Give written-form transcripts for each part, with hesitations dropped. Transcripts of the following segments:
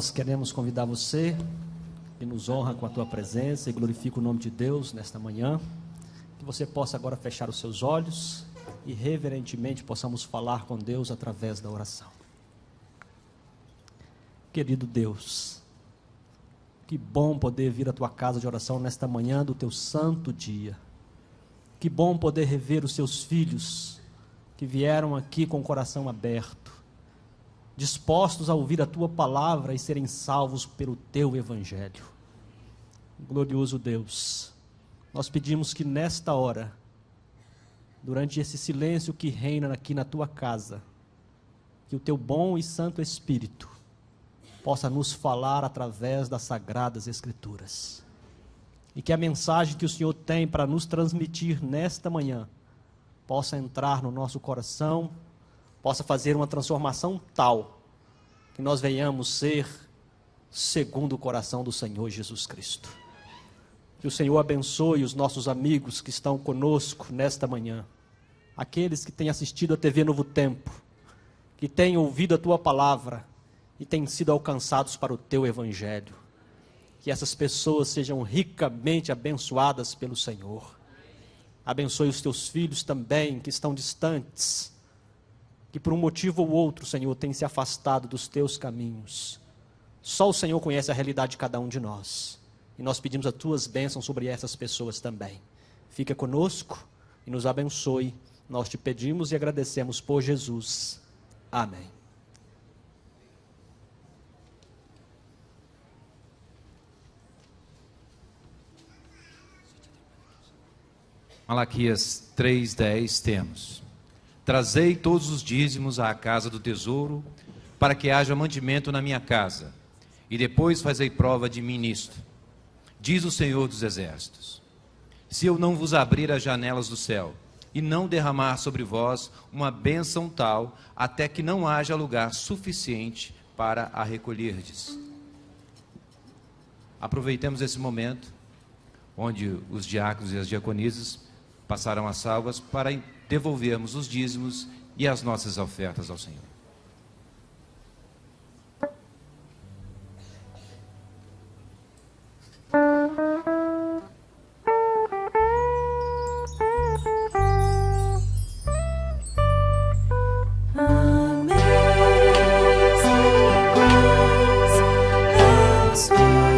Nós queremos convidar você, que nos honra com a tua presença e glorifica o nome de Deus nesta manhã, que você possa agora fechar os seus olhos e reverentemente possamos falar com Deus através da oração. Querido Deus, que bom poder vir à tua casa de oração nesta manhã do teu santo dia. Que bom poder rever os seus filhos que vieram aqui com o coração aberto, dispostos a ouvir a tua palavra e serem salvos pelo teu evangelho. Glorioso Deus, nós pedimos que nesta hora, durante esse silêncio que reina aqui na tua casa, que o teu bom e santo Espírito possa nos falar através das sagradas Escrituras. E que a mensagem que o Senhor tem para nos transmitir nesta manhã possa entrar no nosso coração, possa fazer uma transformação tal que nós venhamos ser segundo o coração do Senhor Jesus Cristo. Que o Senhor abençoe os nossos amigos que estão conosco nesta manhã, aqueles que têm assistido a TV Novo Tempo, que têm ouvido a tua palavra e têm sido alcançados para o teu evangelho. Que essas pessoas sejam ricamente abençoadas pelo Senhor. Abençoe os teus filhos também, que estão distantes, que por um motivo ou outro, Senhor, têm se afastado dos teus caminhos. Só o Senhor conhece a realidade de cada um de nós. E nós pedimos as tuas bênçãos sobre essas pessoas também. Fica conosco e nos abençoe. Nós te pedimos e agradecemos por Jesus. Amém. Malaquias 3:10 temos: trazei todos os dízimos à casa do tesouro, para que haja mantimento na minha casa, e depois fazei prova de mim nisto, diz o Senhor dos Exércitos: se eu não vos abrir as janelas do céu, e não derramar sobre vós uma bênção tal, até que não haja lugar suficiente para a recolherdes. Aproveitemos esse momento, onde os diáconos e as diaconisas passaram as salvas, para devolvermos os dízimos e as nossas ofertas ao Senhor. Saved,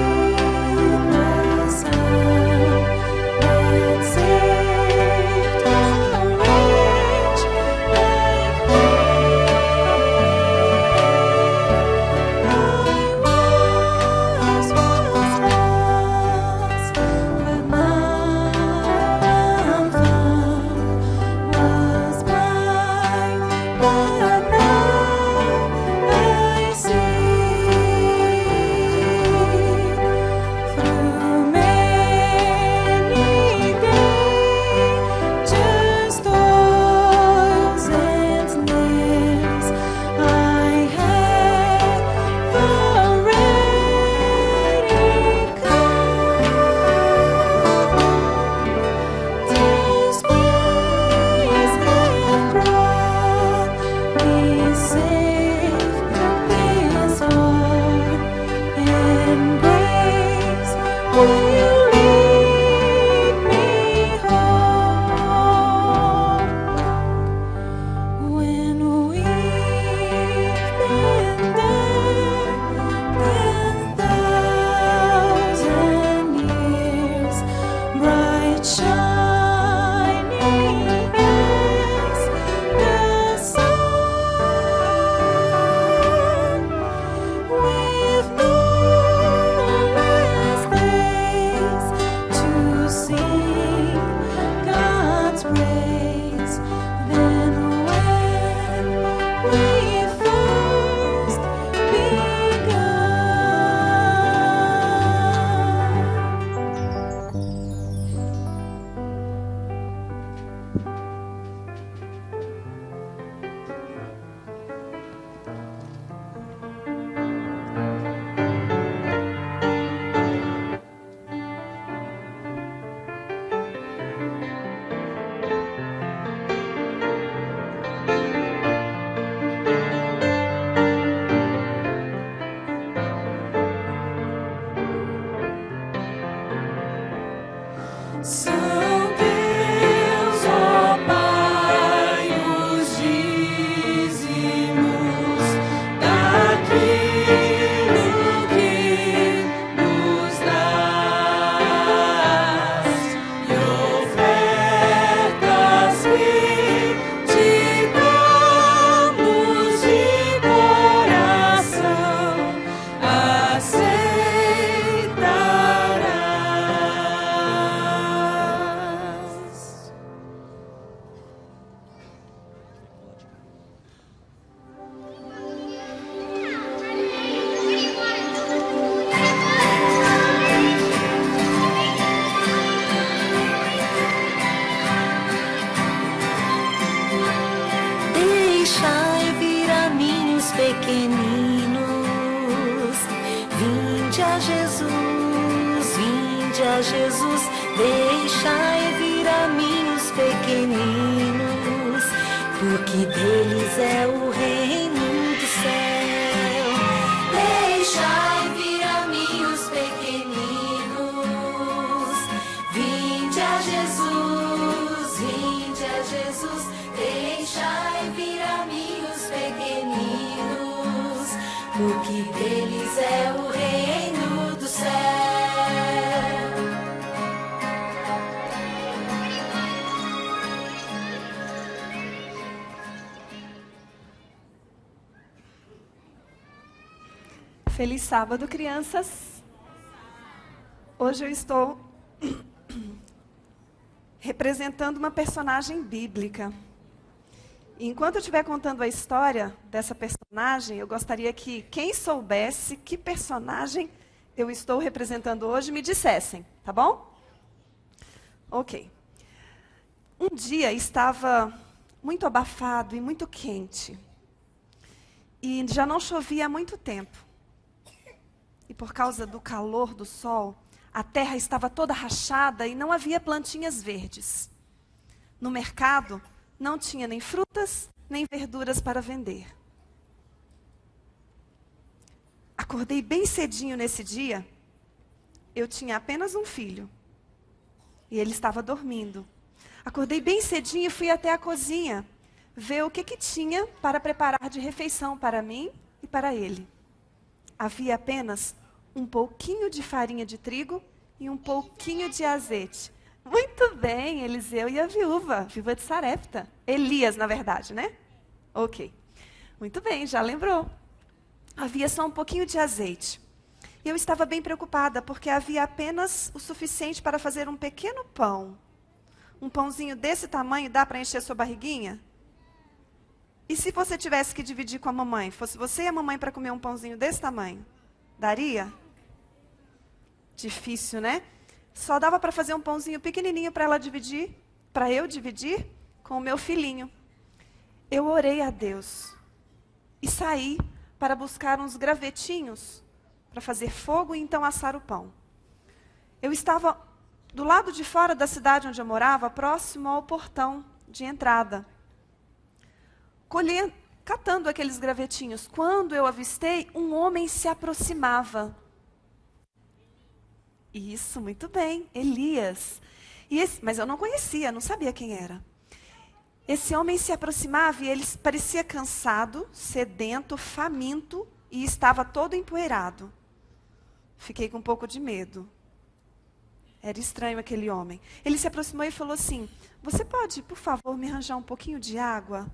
Jesus, deixai vir a mim os pequeninos, porque deles é o reino do céu. Deixai vir a mim os pequeninos, vinde a Jesus, deixai vir a mim os pequeninos, porque deles é o reino do céu. Feliz sábado, crianças. Hoje eu estou representando uma personagem bíblica. E enquanto eu estiver contando a história dessa personagem, eu gostaria que quem soubesse que personagem eu estou representando hoje me dissessem, tá bom? Ok. Um dia estava muito abafado e muito quente. E já não chovia há muito tempo. E por causa do calor do sol, a terra estava toda rachada e não havia plantinhas verdes. No mercado, não tinha nem frutas, nem verduras para vender. Acordei bem cedinho nesse dia. Eu tinha apenas um filho. E ele estava dormindo. Acordei bem cedinho e fui até a cozinha, ver o que tinha para preparar de refeição para mim e para ele. Havia apenas um pouquinho de farinha de trigo e um pouquinho de azeite. Muito bem, Eliseu e a viúva de Sarepta. Elias, na verdade, né? Ok. Muito bem, já lembrou. Havia só um pouquinho de azeite. E eu estava bem preocupada, porque havia apenas o suficiente para fazer um pequeno pão. Um pãozinho desse tamanho dá para encher sua barriguinha? E se você tivesse que dividir com a mamãe? Fosse você e a mamãe para comer um pãozinho desse tamanho? Daria? Difícil, né? Só dava para fazer um pãozinho pequenininho para ela dividir, para eu dividir com o meu filhinho. Eu orei a Deus e saí para buscar uns gravetinhos para fazer fogo e então assar o pão. Eu estava do lado de fora da cidade onde eu morava, próximo ao portão de entrada, catando aqueles gravetinhos, quando eu avistei, um homem se aproximava. Isso, muito bem, Elias. Mas eu não conhecia, não sabia quem era. Esse homem se aproximava e ele parecia cansado, sedento, faminto e estava todo empoeirado. Fiquei com um pouco de medo. Era estranho aquele homem. Ele se aproximou e falou assim: você pode, por favor, me arranjar um pouquinho de água?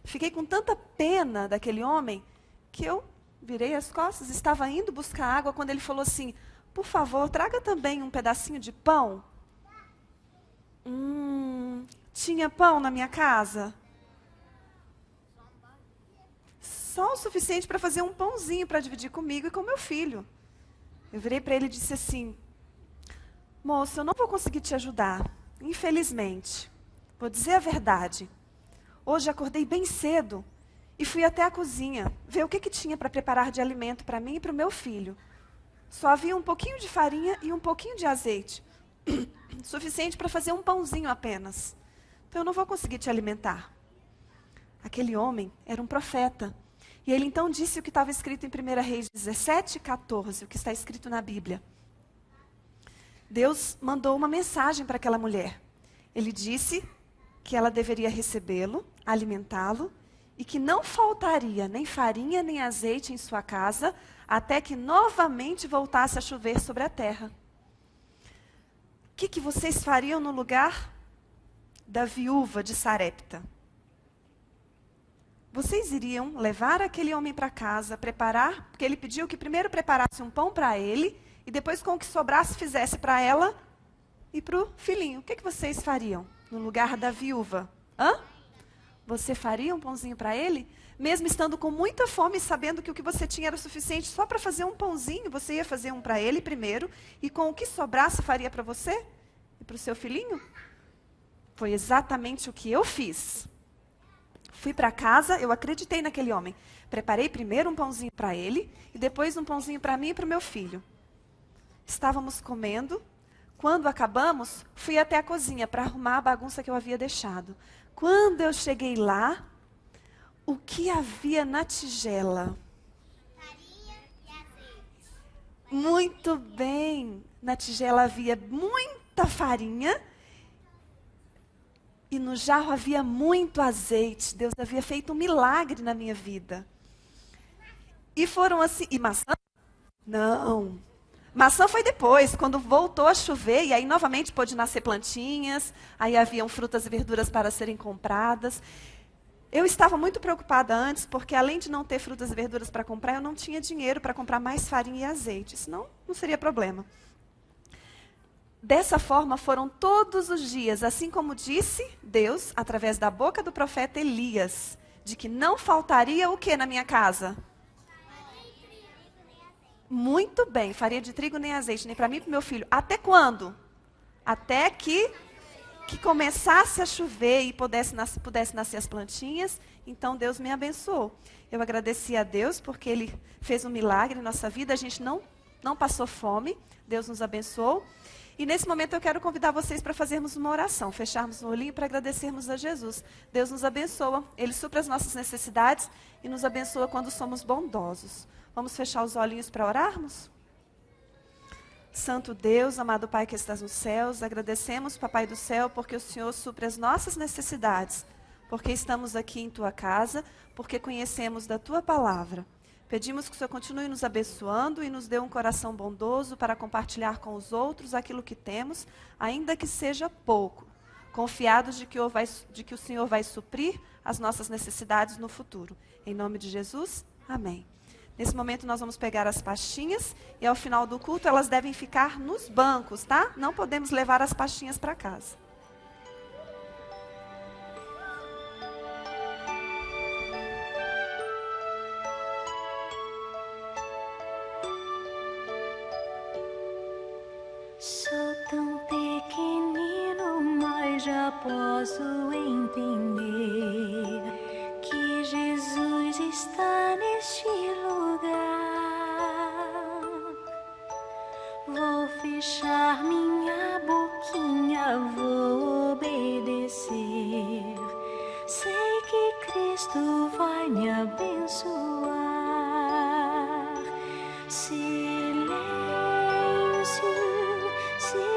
Fiquei com tanta pena daquele homem que eu virei as costas, estava indo buscar água quando ele falou assim: por favor, traga também um pedacinho de pão. Tinha pão na minha casa? Só o suficiente para fazer um pãozinho para dividir comigo e com meu filho. Eu virei para ele e disse assim: moço, eu não vou conseguir te ajudar, infelizmente. Vou dizer a verdade. Hoje acordei bem cedo e fui até a cozinha ver o que tinha para preparar de alimento para mim e para o meu filho. Só havia um pouquinho de farinha e um pouquinho de azeite. Suficiente para fazer um pãozinho apenas. Então eu não vou conseguir te alimentar. Aquele homem era um profeta. E ele então disse o que estava escrito em 1 Reis 17:14, o que está escrito na Bíblia. Deus mandou uma mensagem para aquela mulher. Ele disse que ela deveria recebê-lo, alimentá-lo, e que não faltaria nem farinha nem azeite em sua casa, até que novamente voltasse a chover sobre a terra. O que vocês fariam no lugar da viúva de Sarepta? Vocês iriam levar aquele homem para casa, preparar, porque ele pediu que primeiro preparasse um pão para ele, e depois com o que sobrasse fizesse para ela e para o filhinho. O que vocês fariam no lugar da viúva? Você faria um pãozinho para ele? Mesmo estando com muita fome e sabendo que o que você tinha era o suficiente só para fazer um pãozinho, você ia fazer um para ele primeiro, e com o que sobrasse faria para você e para o seu filhinho? Foi exatamente o que eu fiz. Fui para casa, eu acreditei naquele homem. Preparei primeiro um pãozinho para ele, e depois um pãozinho para mim e para o meu filho. Estávamos comendo. Quando acabamos, fui até a cozinha para arrumar a bagunça que eu havia deixado. Quando eu cheguei lá, o que havia na tigela? Farinha e azeite. Muito bem. Na tigela havia muita farinha e no jarro havia muito azeite. Deus havia feito um milagre na minha vida. E foram assim... E maçã? Não. Maçã foi depois, quando voltou a chover, e aí novamente pôde nascer plantinhas, aí haviam frutas e verduras para serem compradas. Eu estava muito preocupada antes, porque além de não ter frutas e verduras para comprar, eu não tinha dinheiro para comprar mais farinha e azeite, senão não seria problema. Dessa forma foram todos os dias, assim como disse Deus, através da boca do profeta Elias, de que não faltaria o que na minha casa? Muito bem, farinha de trigo nem azeite, nem para mim e para o meu filho. Até quando? Até que começasse a chover e pudesse nascer as plantinhas. Então Deus me abençoou. Eu agradeci a Deus porque Ele fez um milagre em nossa vida. A gente não passou fome. Deus nos abençoou. E nesse momento eu quero convidar vocês para fazermos uma oração. Fecharmos o olhinho para agradecermos a Jesus. Deus nos abençoa. Ele supra as nossas necessidades e nos abençoa quando somos bondosos. Vamos fechar os olhinhos para orarmos? Santo Deus, amado Pai que estás nos céus, agradecemos, Papai do céu, porque o Senhor supre as nossas necessidades, porque estamos aqui em Tua casa, porque conhecemos da Tua palavra. Pedimos que o Senhor continue nos abençoando e nos dê um coração bondoso para compartilhar com os outros aquilo que temos, ainda que seja pouco, confiados de que o Senhor vai suprir as nossas necessidades no futuro. Em nome de Jesus, amém. Nesse momento nós vamos pegar as pastinhas e ao final do culto elas devem ficar nos bancos, tá? Não podemos levar as pastinhas para casa. Sou tão pequenino, mas já posso entender que Jesus está neste lugar. Vou fechar minha boquinha, vou obedecer. Sei que Cristo vai me abençoar. Silêncio, silêncio,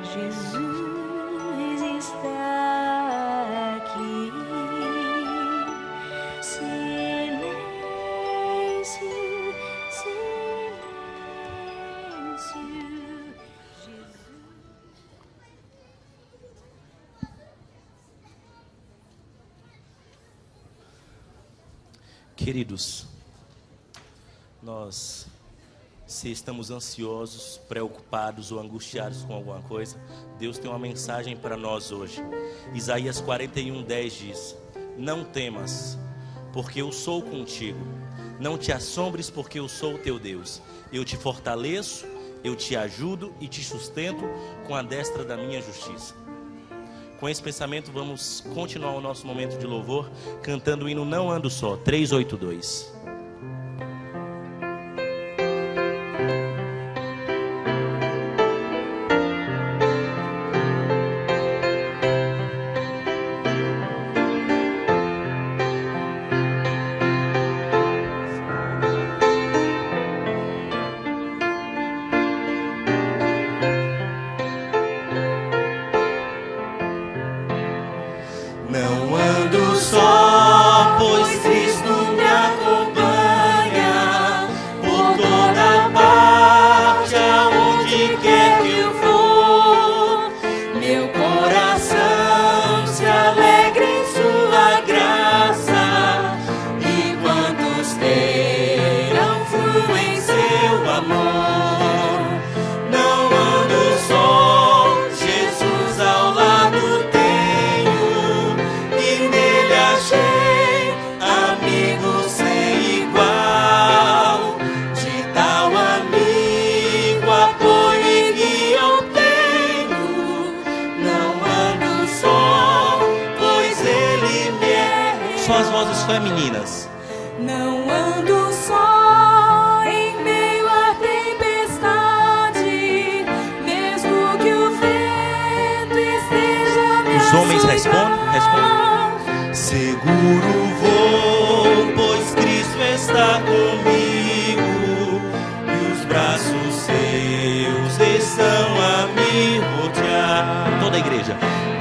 Jesus está aqui. Silêncio, silêncio, Jesus. Queridos, se estamos ansiosos, preocupados ou angustiados com alguma coisa, Deus tem uma mensagem para nós hoje. Isaías 41:10 diz: não temas, porque eu sou contigo. Não te assombres, porque eu sou o teu Deus. Eu te fortaleço, eu te ajudo e te sustento com a destra da minha justiça. Com esse pensamento vamos continuar o nosso momento de louvor, cantando o hino Não Ando Só, 382. as vozes femininas. Não ando só em meio à tempestade, mesmo que o vento esteja me Os homens açoitando. respondem. Seguro vou, pois Cristo está comigo, e os braços seus estão a me rodear. Toda a igreja.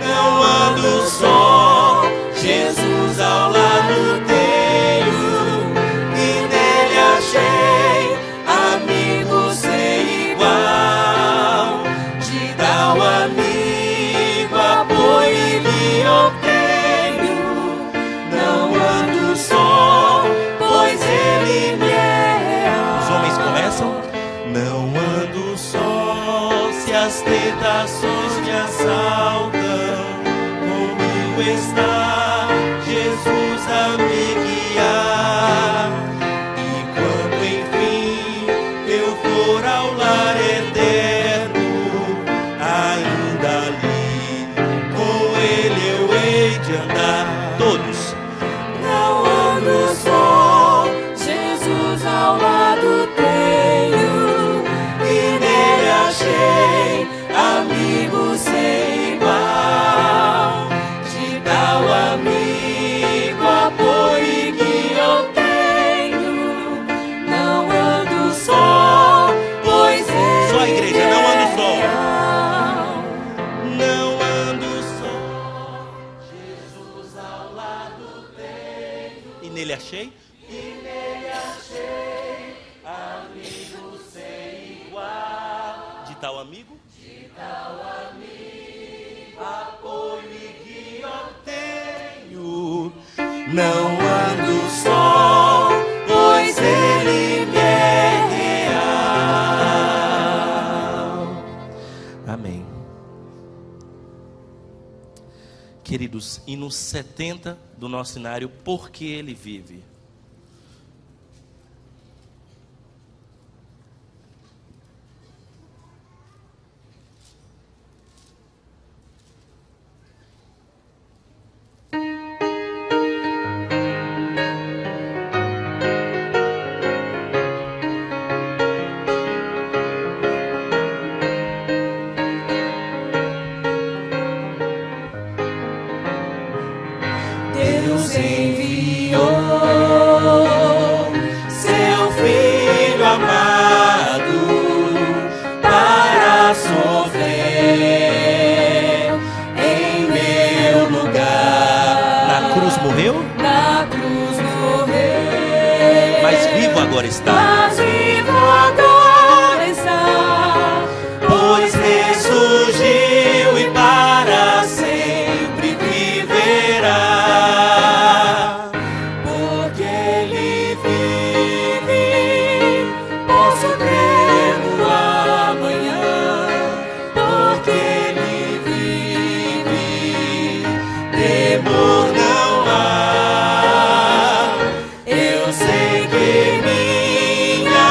Não ando só, Jesus ao lado tenho, e nele achei amigo sem igual. De tal amigo apoio e me obtenho. Não ando só, pois ele me é. Os homens começam. Não ando só, se as tentações me assaltam. Comigo está Jesus a me guiar. E quando enfim eu for ao lar eterno, ainda ali com ele eu hei de andar. Todos. Não ando só, Jesus ao lado tenho, E nele achei amigo sem igual. De tal amigo apoio e que obtenho. não ando só, pois ele Só a igreja, não ando só. é leal. Não ando só, Jesus ao lado tenho. E nele achei? E nele achei amigo sem igual. De tal amigo? De tal amigo, apoio e que obtenho. Não ando só, pois ele me é real. Amém. Queridos, e no 70 do nosso cenário, porque ele vive. Deus enviou Seu filho amado para sofrer em meu lugar. Na cruz morreu, na cruz morrer, mas vivo agora está. mas vivo agora está, Pois ressurgiu e para sempre viverá. Porque ele vive, posso crer no amanhã, porque ele vive, temor não há. Eu sei que minha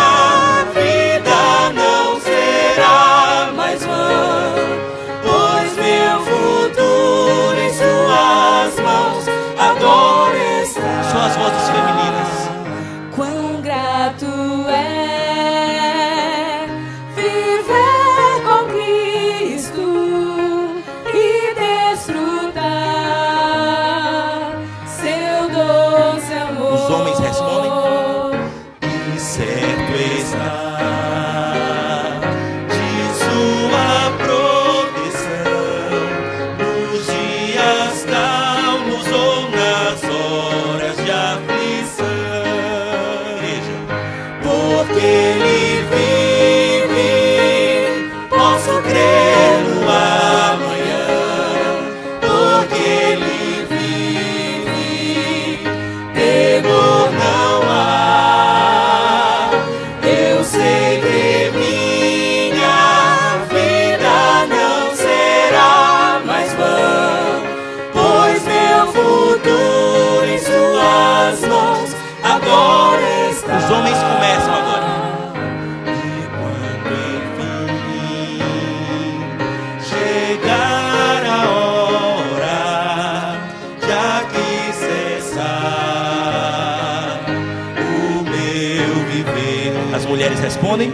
respondem.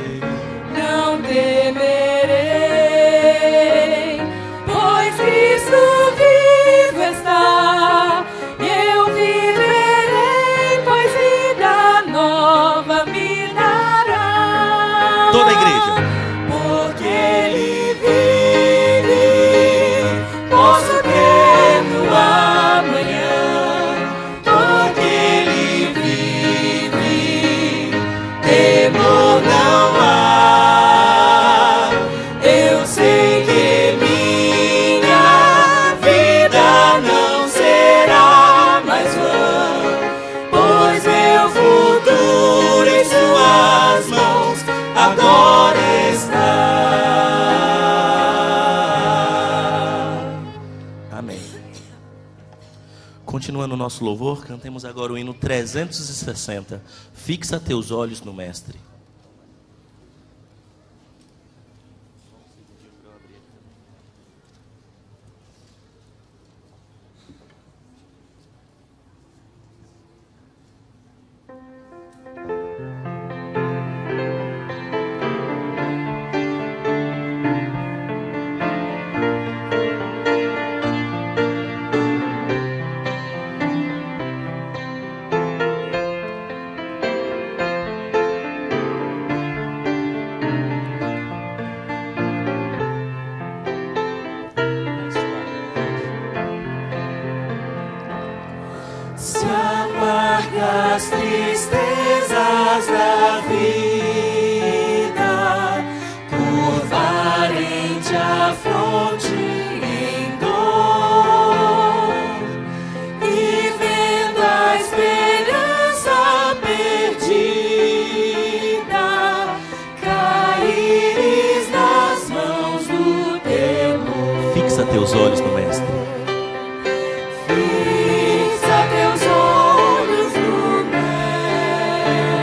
Não temerei, pois Cristo vivo está. Eu viverei, pois vida nova me dará. Toda a igreja. Porque Ele vive, posso crer no amanhã. Porque Ele vive, temor não há. Eu sei que minha vida não será mais vã, pois meu futuro em Suas mãos agora está. Amém. Continuando o nosso louvor, cantemos agora o hino 360. Fixa teus olhos no Mestre. Se amargas tristezas da vida curvarem-te a fronte em dor, e vendo a esperança perdida caíres nas mãos do temor. Fixa teus olhos no Mestre. Fixa teus olhos no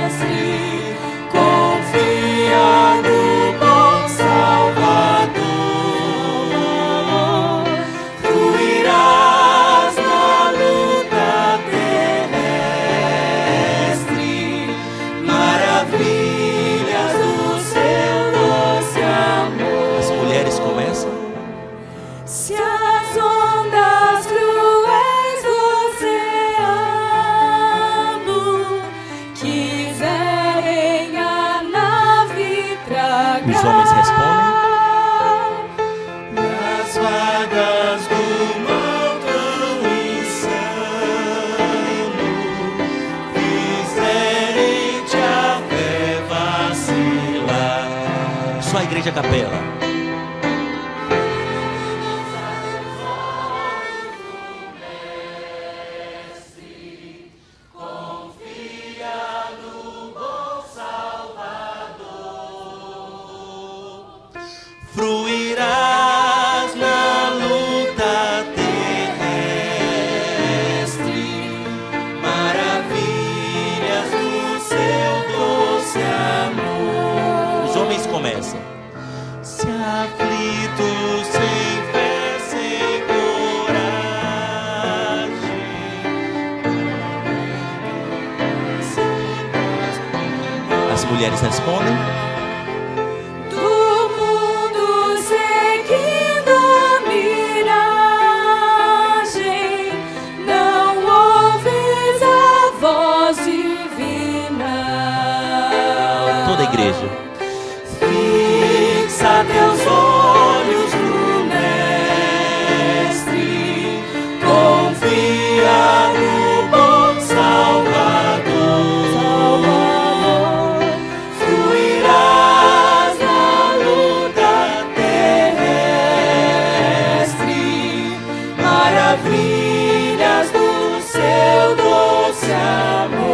Mestre, confia no bom Salvador, fluirás na luta terrestre, maravilhas do seu doce amor. As mulheres começam. Se as ondas cruéis do oceano quiserem a nave tragar, Os homens respondem. nas vagas do montão insano fizerem-te a fé vacilar. Só a igreja capela. Fruirás na luta terrestre, maravilhas do seu doce amor. Os homens começam. Se aflitos sem fé, sem coragem. As mulheres respondem. do mundo seguindo a miragem, não ouves a voz divina. Toda a igreja. Fixa teus olhos no Mestre, confia no bom Salvador, fluirás na luta terrestre, maravilhas do seu doce amor.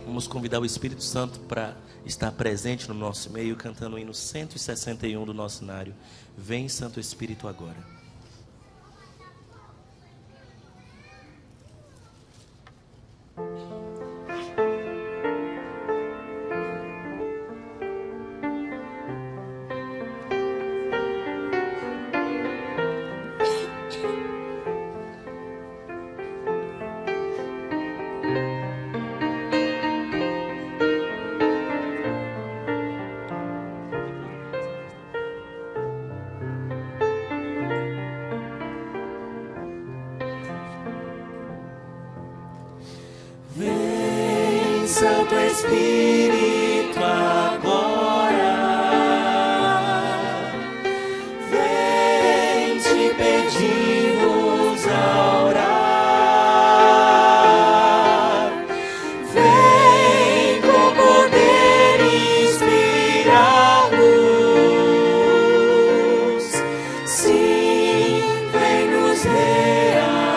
Vamos convidar o Espírito Santo para estar presente no nosso meio, cantando o hino 161 do nosso cenário. Vem, Santo Espírito, agora. Espírito agora. Vem, te pedimos a orar. Vem com poder inspirar luz. Sim, vem nos reavivar.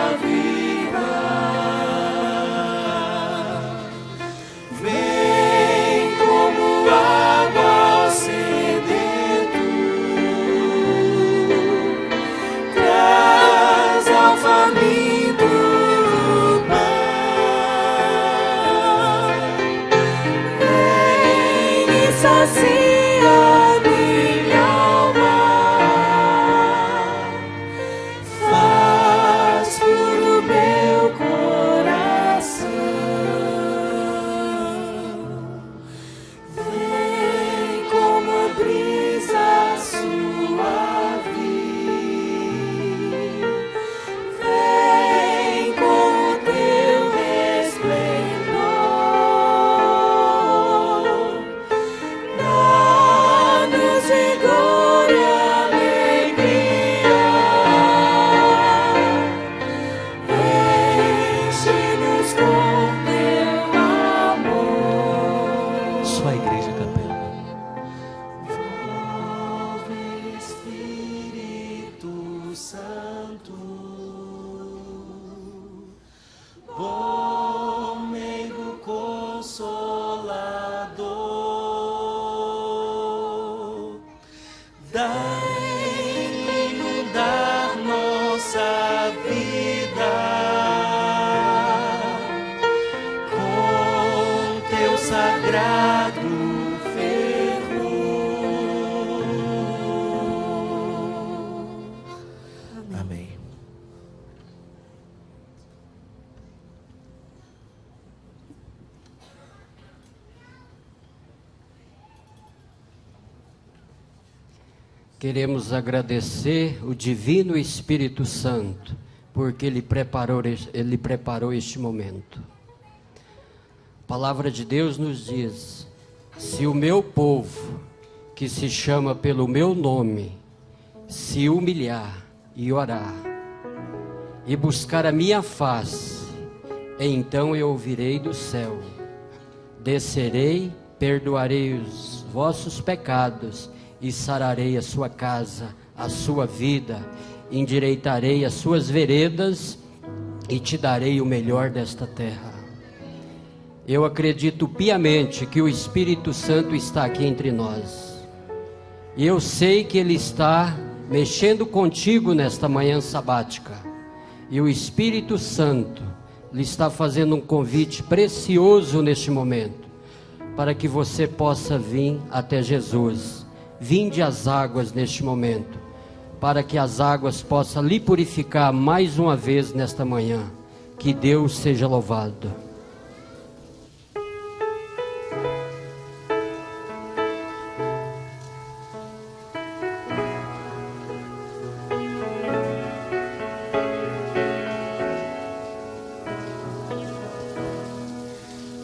Vem como água ao sedento. Traz ao faminto pão. Vem e sacia minha alma. Faz puro meu coração. Vem como brisa suave. Vem com o teu resplendor. Dá-nos vigor e alegria. Enche-nos com teu amor. Só a igreja cantando. Volve, Espírito Santo, bom meigo consolador, dai inundar nossa vida com teu sagrado fervor. Amém. Queremos agradecer o Divino Espírito Santo, porque Ele preparou este momento. A palavra de Deus nos diz: se o meu povo, que se chama pelo meu nome, se humilhar e orar, e buscar a minha face, então eu ouvirei do céu, descerei, perdoarei os vossos pecados, e sararei a sua casa, a sua vida, endireitarei as suas veredas e te darei o melhor desta terra. Eu acredito piamente que o Espírito Santo está aqui entre nós. E eu sei que Ele está mexendo contigo nesta manhã sabática. E o Espírito Santo lhe está fazendo um convite precioso neste momento, para que você possa vir até Jesus. Vinde às águas neste momento, para que as águas possam lhe purificar mais uma vez nesta manhã. Que Deus seja louvado.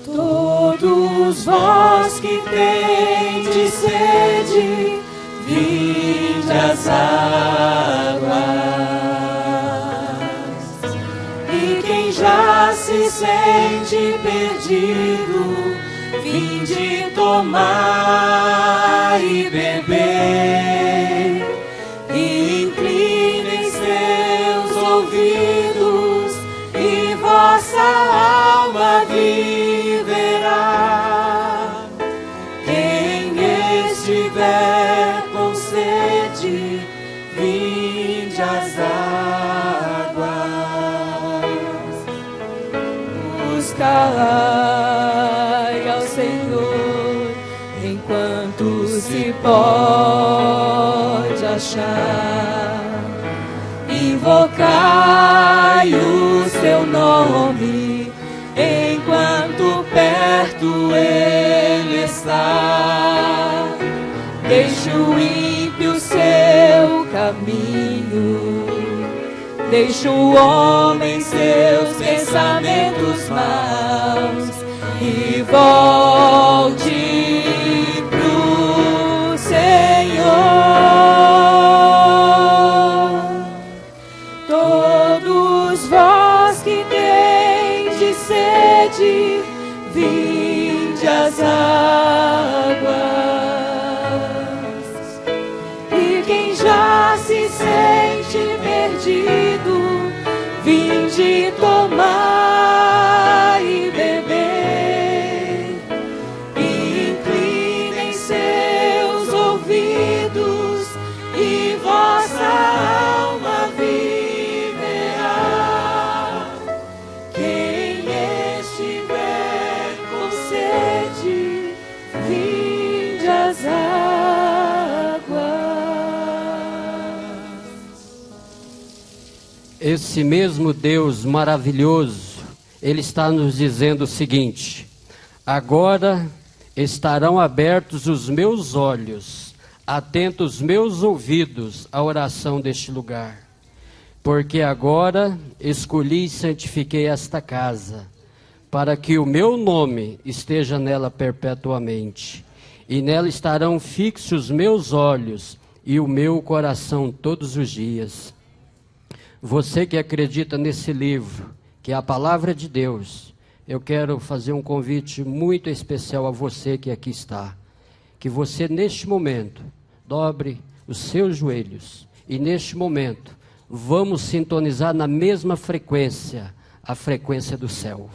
Todos vós que tendes sede, vinde às águas. E quem já se sente perdido, vinde tomar e beber. E inclinem seus ouvidos, e vossa alma viverá. Quem estiver com sede, vinde às águas. Buscai ao Senhor enquanto se pode achar. Invocai o seu nome enquanto perto ele está. Deixe o ímpio seu caminho, deixe o homem seus pensamentos maus, e volte das águas. E quem já se sente perdido, vinde tomar e beber. E inclinem seus ouvidos e vossa alma viverá. Quem estiver com sede, vinde às águas. Esse mesmo Deus maravilhoso, Ele está nos dizendo o seguinte: agora estarão abertos os meus olhos, atentos os meus ouvidos à oração deste lugar. Porque agora escolhi e santifiquei esta casa, para que o meu nome esteja nela perpetuamente. E nela estarão fixos os meus olhos e o meu coração todos os dias. Você que acredita nesse livro, que é a palavra de Deus, eu quero fazer um convite muito especial a você que aqui está. Que você neste momento dobre os seus joelhos e neste momento vamos sintonizar na mesma frequência, a frequência do céu.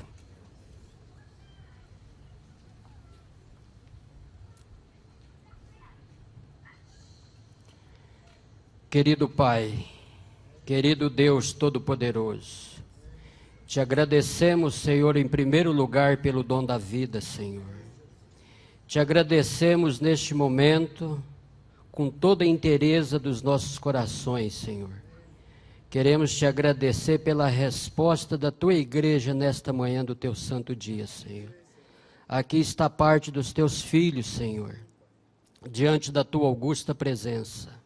Querido Pai, querido Deus Todo-Poderoso, te agradecemos, Senhor, em primeiro lugar pelo dom da vida, Senhor. Te agradecemos neste momento com toda a inteireza dos nossos corações, Senhor. Queremos te agradecer pela resposta da tua igreja nesta manhã do teu santo dia, Senhor. Aqui está parte dos teus filhos, Senhor, diante da tua augusta presença.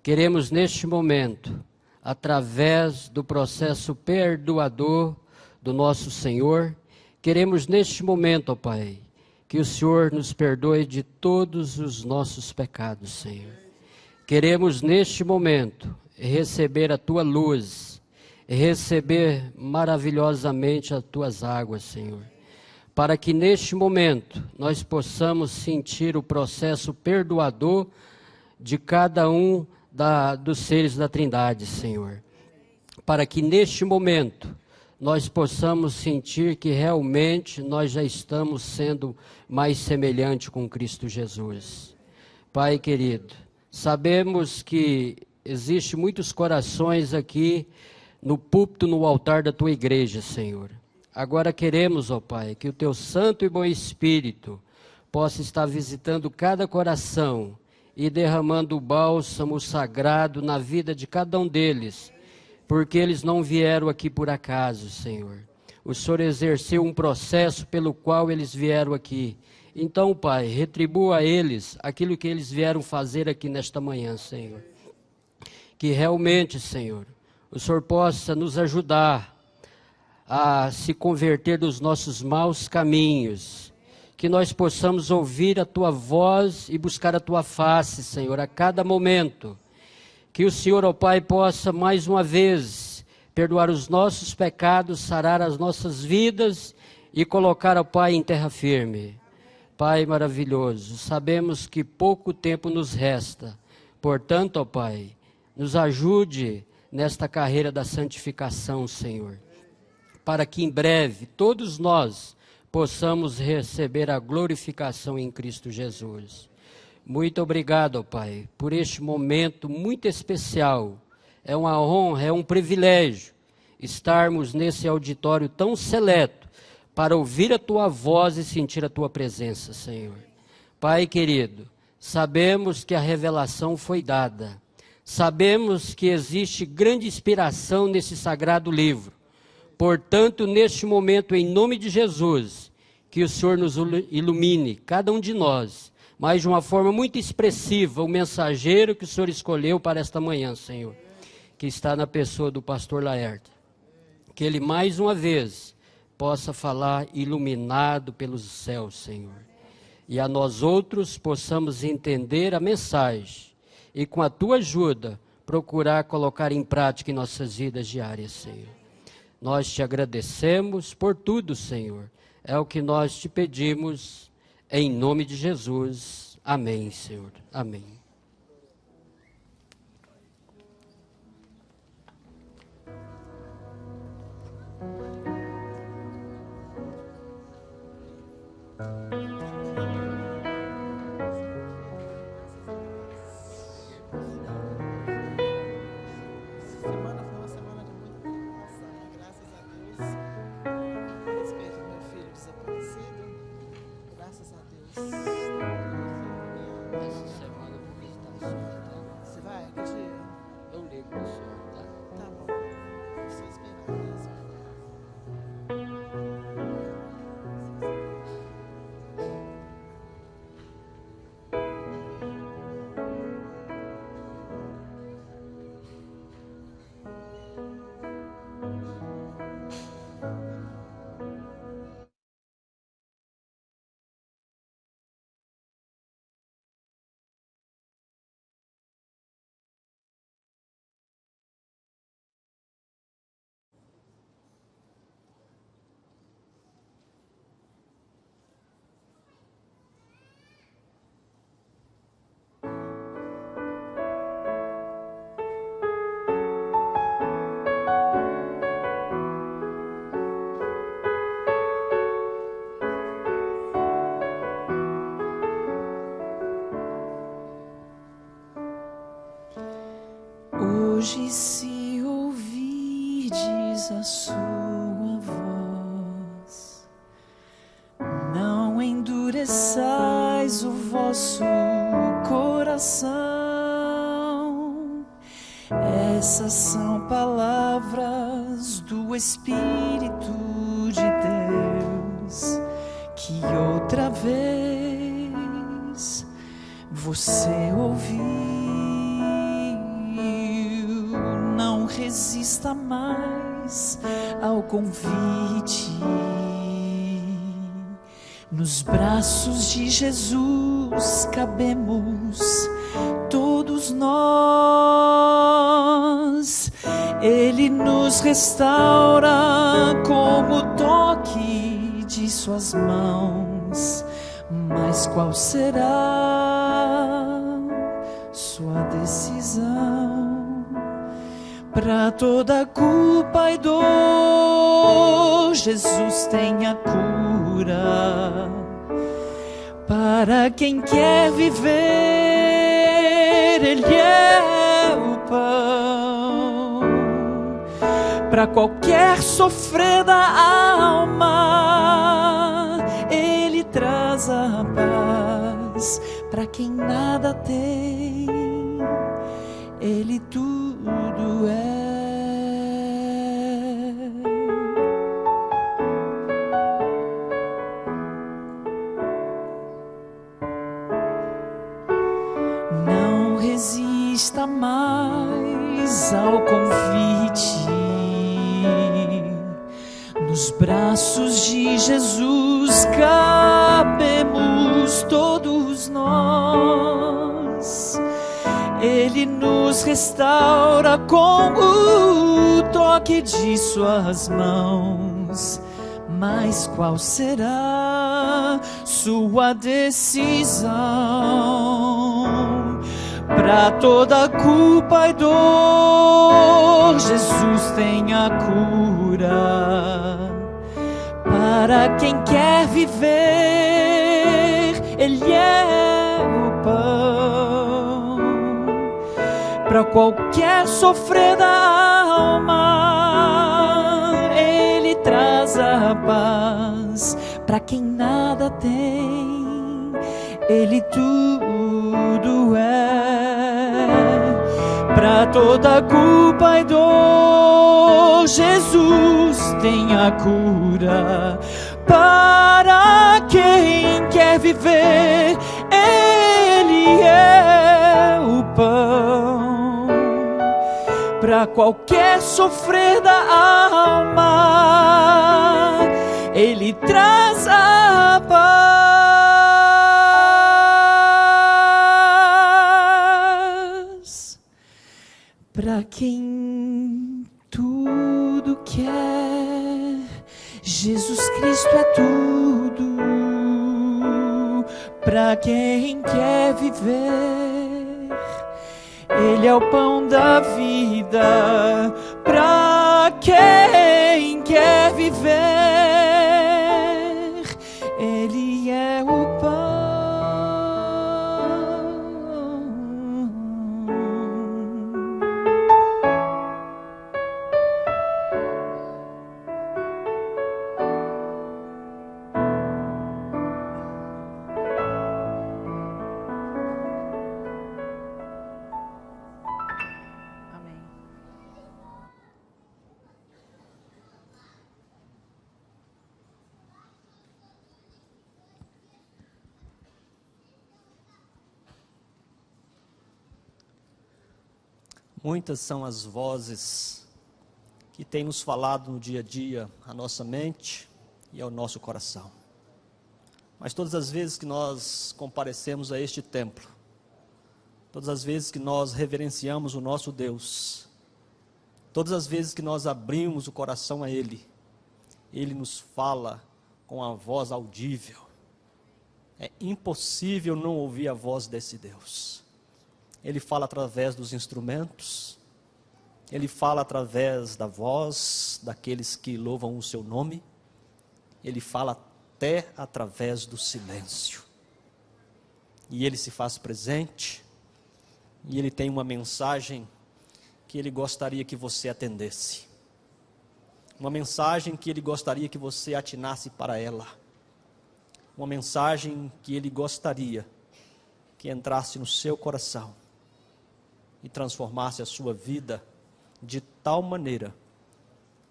Queremos neste momento, através do processo perdoador do nosso Senhor, queremos neste momento, ó Pai, que o Senhor nos perdoe de todos os nossos pecados, Senhor. Queremos neste momento receber a tua luz, receber maravilhosamente as tuas águas, Senhor, para que neste momento nós possamos sentir o processo perdoador de cada um dos seres da Trindade, Senhor, para que neste momento nós possamos sentir que realmente nós já estamos sendo mais semelhante com Cristo Jesus. Pai querido, sabemos que existem muitos corações aqui no púlpito, no altar da tua igreja, Senhor. Agora queremos, ó Pai, que o teu Santo e Bom Espírito possa estar visitando cada coração e derramando o bálsamo sagrado na vida de cada um deles, porque eles não vieram aqui por acaso, Senhor. O Senhor exerceu um processo pelo qual eles vieram aqui. Então, Pai, retribua a eles aquilo que eles vieram fazer aqui nesta manhã, Senhor. Que realmente, Senhor, o Senhor possa nos ajudar a se converter dos nossos maus caminhos, que nós possamos ouvir a Tua voz e buscar a Tua face, Senhor, a cada momento. Que o Senhor, ó Pai, possa mais uma vez perdoar os nossos pecados, sarar as nossas vidas e colocar, ó Pai, em terra firme. Pai maravilhoso, sabemos que pouco tempo nos resta, portanto, ó Pai, nos ajude nesta carreira da santificação, Senhor, para que em breve todos nós possamos receber a glorificação em Cristo Jesus. Muito obrigado, ó Pai, por este momento muito especial. É uma honra, é um privilégio estarmos nesse auditório tão seleto para ouvir a Tua voz e sentir a Tua presença, Senhor. Pai querido, sabemos que a revelação foi dada. Sabemos que existe grande inspiração nesse sagrado livro. Portanto, neste momento, em nome de Jesus, que o Senhor nos ilumine, cada um de nós, mas de uma forma muito expressiva, o mensageiro que o Senhor escolheu para esta manhã, Senhor, que está na pessoa do pastor Laerda. Que ele mais uma vez possa falar iluminado pelos céus, Senhor. E a nós outros possamos entender a mensagem e com a Tua ajuda procurar colocar em prática em nossas vidas diárias, Senhor. Nós te agradecemos por tudo, Senhor. É o que nós te pedimos Em nome de Jesus. Amém, Senhor. Amém. Hoje, se ouvirdes a sua voz, não endureçais o vosso coração. Essas são palavras do Espírito de Deus, que outra vez você ouviu. Não resista mais ao convite. Nos braços de Jesus cabemos todos nós. Ele nos restaura com o toque de suas mãos. Mas qual será sua decisão? Para toda culpa e dor, Jesus tem a cura. Para quem quer viver, Ele é o pão. Para qualquer sofrer da alma, Ele traz a paz. Para quem nada tem, Ele tudo é. Não resista mais ao convite. Nos braços de Jesus cabemos todos nós. Ele nos restaura com o toque de suas mãos. Mas qual será sua decisão? Para toda culpa e dor, Jesus tem a cura. Para quem quer viver, Ele é o pão. Para qualquer sofrer da alma, Ele traz a paz. Para quem nada tem, Ele tudo é. Para toda culpa e dor, Jesus tem a cura. Para quem quer viver, Ele é o pão. Para qualquer sofrer da alma, Ele traz a paz. Para quem tudo quer, Jesus Cristo é tudo. Para quem quer viver, Ele é o pão da vida. Para quem quer viver, Ele é o pão. Muitas são as vozes que têm nos falado no dia a dia, à nossa mente e ao nosso coração. Mas todas as vezes que nós comparecemos a este templo, todas as vezes que nós reverenciamos o nosso Deus, todas as vezes que nós abrimos o coração a Ele, Ele nos fala com a voz audível. É impossível não ouvir a voz desse Deus. Ele fala através dos instrumentos, Ele fala através da voz daqueles que louvam o seu nome, Ele fala até através do silêncio. E Ele se faz presente, e Ele tem uma mensagem que Ele gostaria que você atendesse. Uma mensagem que Ele gostaria que você atinasse para ela. Uma mensagem que Ele gostaria que entrasse no seu coração e transformasse a sua vida de tal maneira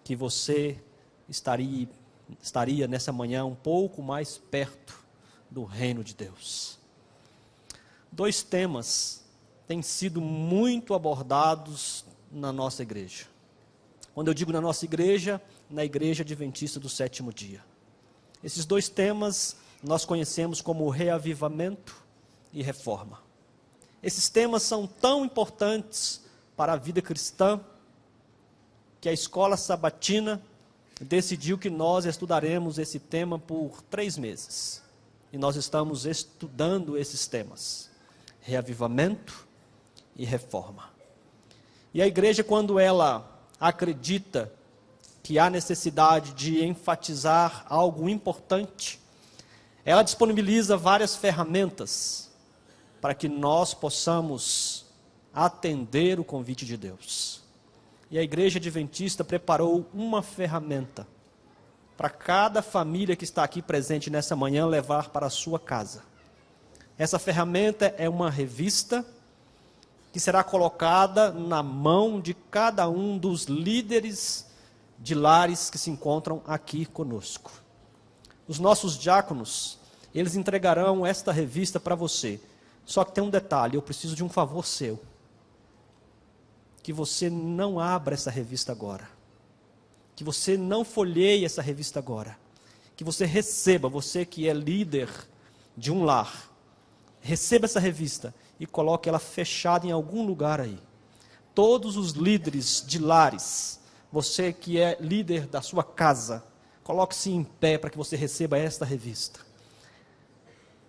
que você estaria nessa manhã um pouco mais perto do reino de Deus. 2 temas têm sido muito abordados na nossa igreja. Quando eu digo na nossa igreja, na Igreja Adventista do Sétimo Dia. Esses 2 temas nós conhecemos como reavivamento e reforma. Esses temas são tão importantes para a vida cristã que a escola sabatina decidiu que nós estudaremos esse tema por 3 meses. E nós estamos estudando esses temas: reavivamento e reforma. E a igreja, quando ela acredita que há necessidade de enfatizar algo importante, ela disponibiliza várias ferramentas para que nós possamos atender o convite de Deus. E a Igreja Adventista preparou uma ferramenta para cada família que está aqui presente nessa manhã levar para a sua casa. Essa ferramenta é uma revista que será colocada na mão de cada um dos líderes de lares que se encontram aqui conosco. Os nossos diáconos, eles entregarão esta revista para você. Só que tem um detalhe, eu preciso de um favor seu. Que você não abra essa revista agora. Que você não folheie essa revista agora. Que você receba, você que é líder de um lar, receba essa revista e coloque ela fechada em algum lugar aí. Todos os líderes de lares, você que é líder da sua casa, coloque-se em pé para que você receba esta revista.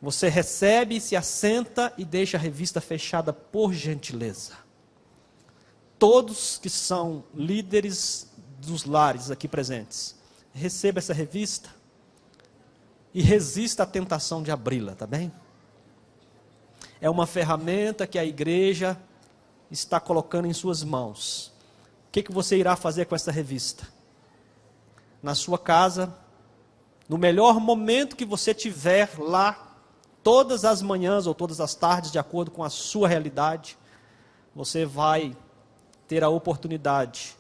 Você recebe, se assenta e deixa a revista fechada por gentileza. Todos que são líderes dos lares aqui presentes, receba essa revista e resista à tentação de abri-la, tá bem? É uma ferramenta que a igreja está colocando em suas mãos. O que você irá fazer com essa revista? Na sua casa, no melhor momento que você tiver lá, todas as manhãs ou todas as tardes, de acordo com a sua realidade, você vai ter a oportunidade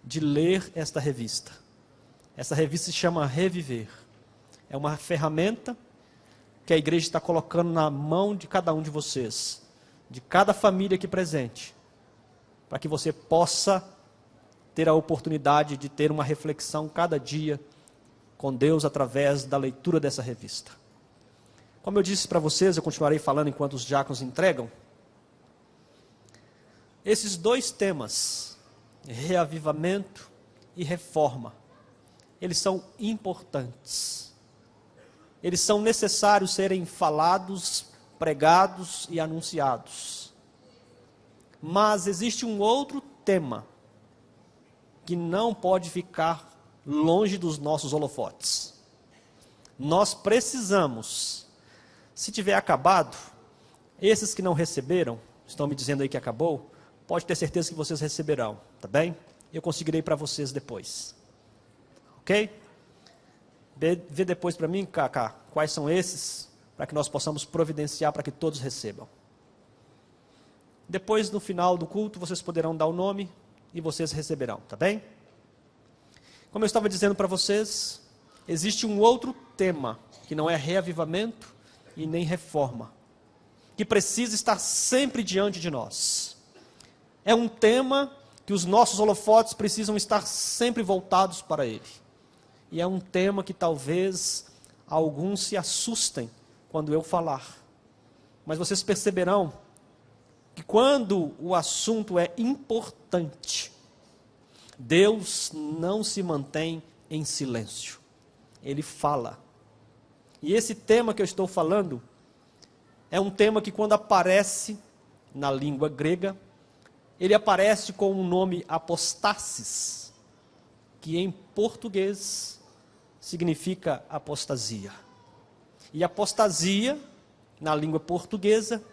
de ler esta revista. Essa revista se chama Reviver. É uma ferramenta que a igreja está colocando na mão de cada um de vocês, de cada família aqui presente, para que você possa ter a oportunidade de ter uma reflexão cada dia com Deus através da leitura dessa revista. Como eu disse para vocês, eu continuarei falando enquanto os diáconos entregam. Esses 2 temas, reavivamento e reforma, eles são importantes. eles são necessários serem falados, pregados e anunciados. Mas existe um outro tema que não pode ficar longe dos nossos holofotes. Nós precisamos, se tiver acabado, esses que não receberam, estão me dizendo aí que acabou, pode ter certeza que vocês receberão, tá bem? Eu conseguirei para vocês depois. Ok? Vê depois para mim, Cacá, quais são esses, para que nós possamos providenciar para que todos recebam. Depois, no final do culto, vocês poderão dar o nome e vocês receberão, tá bem? Como eu estava dizendo para vocês, existe um outro tema, que não é reavivamento e nem reforma, que precisa estar sempre diante de nós. É um tema que os nossos holofotes precisam estar sempre voltados para ele. E é um tema que talvez alguns se assustem quando eu falar. Mas vocês perceberão que quando o assunto é importante, Deus não se mantém em silêncio. Ele fala. E esse tema que eu estou falando é um tema que, quando aparece na língua grega, ele aparece com o nome apostasis, que em português significa apostasia. E apostasia, na língua portuguesa,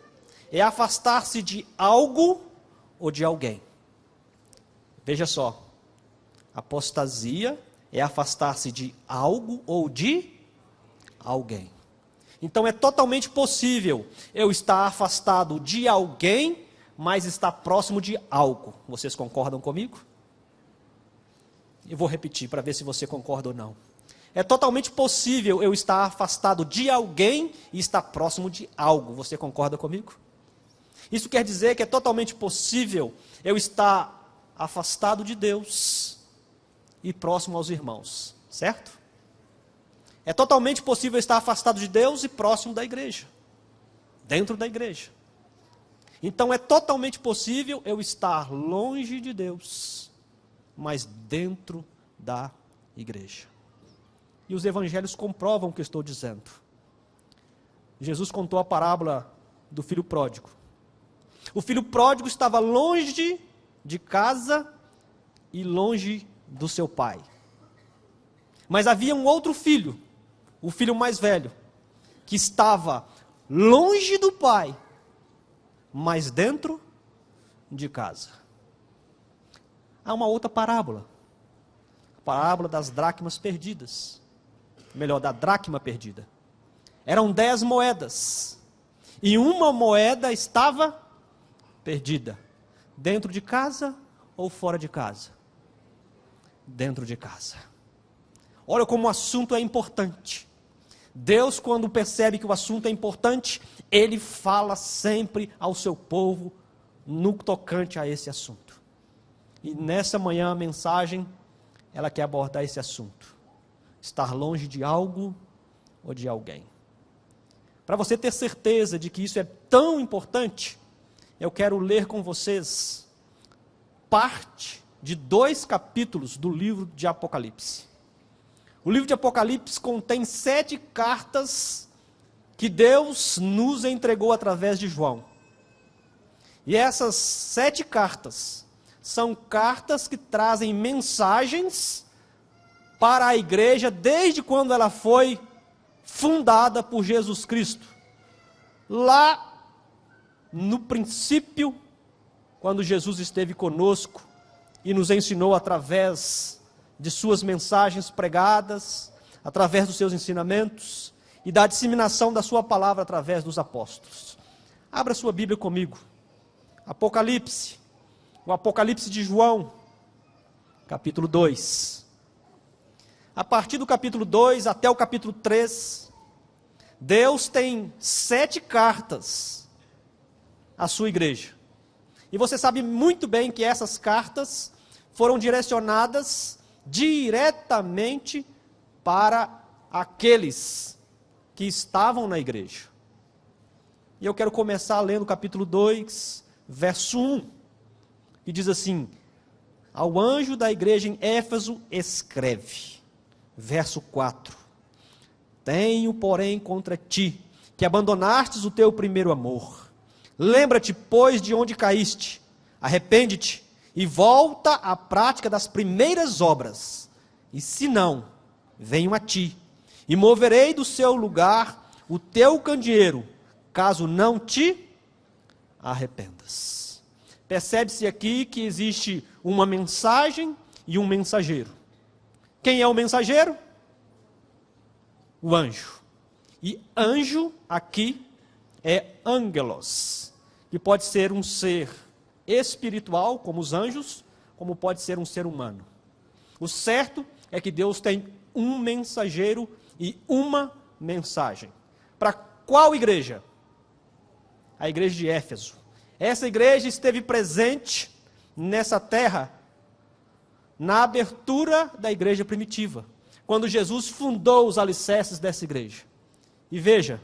é afastar-se de algo ou de alguém. Veja só, apostasia é afastar-se de algo ou de alguém. Então é totalmente possível eu estar afastado de alguém, mas estar próximo de algo. Vocês concordam comigo? Eu vou repetir para ver se você concorda ou não. É totalmente possível eu estar afastado de alguém e estar próximo de algo. Você concorda comigo? Isso quer dizer que é totalmente possível eu estar afastado de Deus e próximo aos irmãos, certo? É totalmente possível estar afastado de Deus e próximo da igreja, dentro da igreja. Então é totalmente possível eu estar longe de Deus, mas dentro da igreja. E os evangelhos comprovam o que eu estou dizendo. Jesus contou a parábola do filho pródigo. O filho pródigo estava longe de casa e longe do seu pai. Mas havia um outro filho, o filho mais velho, que estava longe do pai, mas dentro de casa. Há uma outra parábola, a parábola das dracmas perdidas, melhor, da dracma perdida. Eram 10 moedas, e uma moeda estava perdida, dentro de casa ou fora de casa? Dentro de casa. Olha como o assunto é importante. Deus, quando percebe que o assunto é importante, Ele fala sempre ao seu povo no tocante a esse assunto. E nessa manhã a mensagem, ela quer abordar esse assunto. Estar longe de algo ou de alguém. Para você ter certeza de que isso é tão importante, eu quero ler com vocês parte de 2 capítulos do livro de Apocalipse. O livro de Apocalipse contém 7 cartas que Deus nos entregou através de João. E essas 7 cartas são cartas que trazem mensagens para a igreja desde quando ela foi fundada por Jesus Cristo. Lá no princípio, quando Jesus esteve conosco e nos ensinou através de suas mensagens pregadas, através dos seus ensinamentos e da disseminação da sua palavra através dos apóstolos. Abra sua Bíblia comigo. Apocalipse, o Apocalipse de João, capítulo 2. A partir do capítulo 2 até o capítulo 3, Deus tem 7 cartas à sua igreja. E você sabe muito bem que essas cartas foram direcionadas diretamente para aqueles que estavam na igreja. E eu quero começar lendo o capítulo 2, verso 1, que diz assim: ao anjo da igreja em Éfeso escreve, verso 4, Tenho, porém, contra ti, que abandonastes o teu primeiro amor. Lembra-te, pois, de onde caíste, arrepende-te e volta à prática das primeiras obras. E se não, venho a ti, e moverei do seu lugar o teu candeeiro, caso não te arrependas. Percebe-se aqui que existe uma mensagem e um mensageiro. Quem é o mensageiro? O anjo. E anjo aqui é angelos, que pode ser um ser espiritual, como os anjos, como pode ser um ser humano. O certo é que Deus tem um mensageiro e uma mensagem. Para qual igreja? A igreja de Éfeso. Essa igreja esteve presente nessa terra na abertura da igreja primitiva, quando Jesus fundou os alicerces dessa igreja. E veja,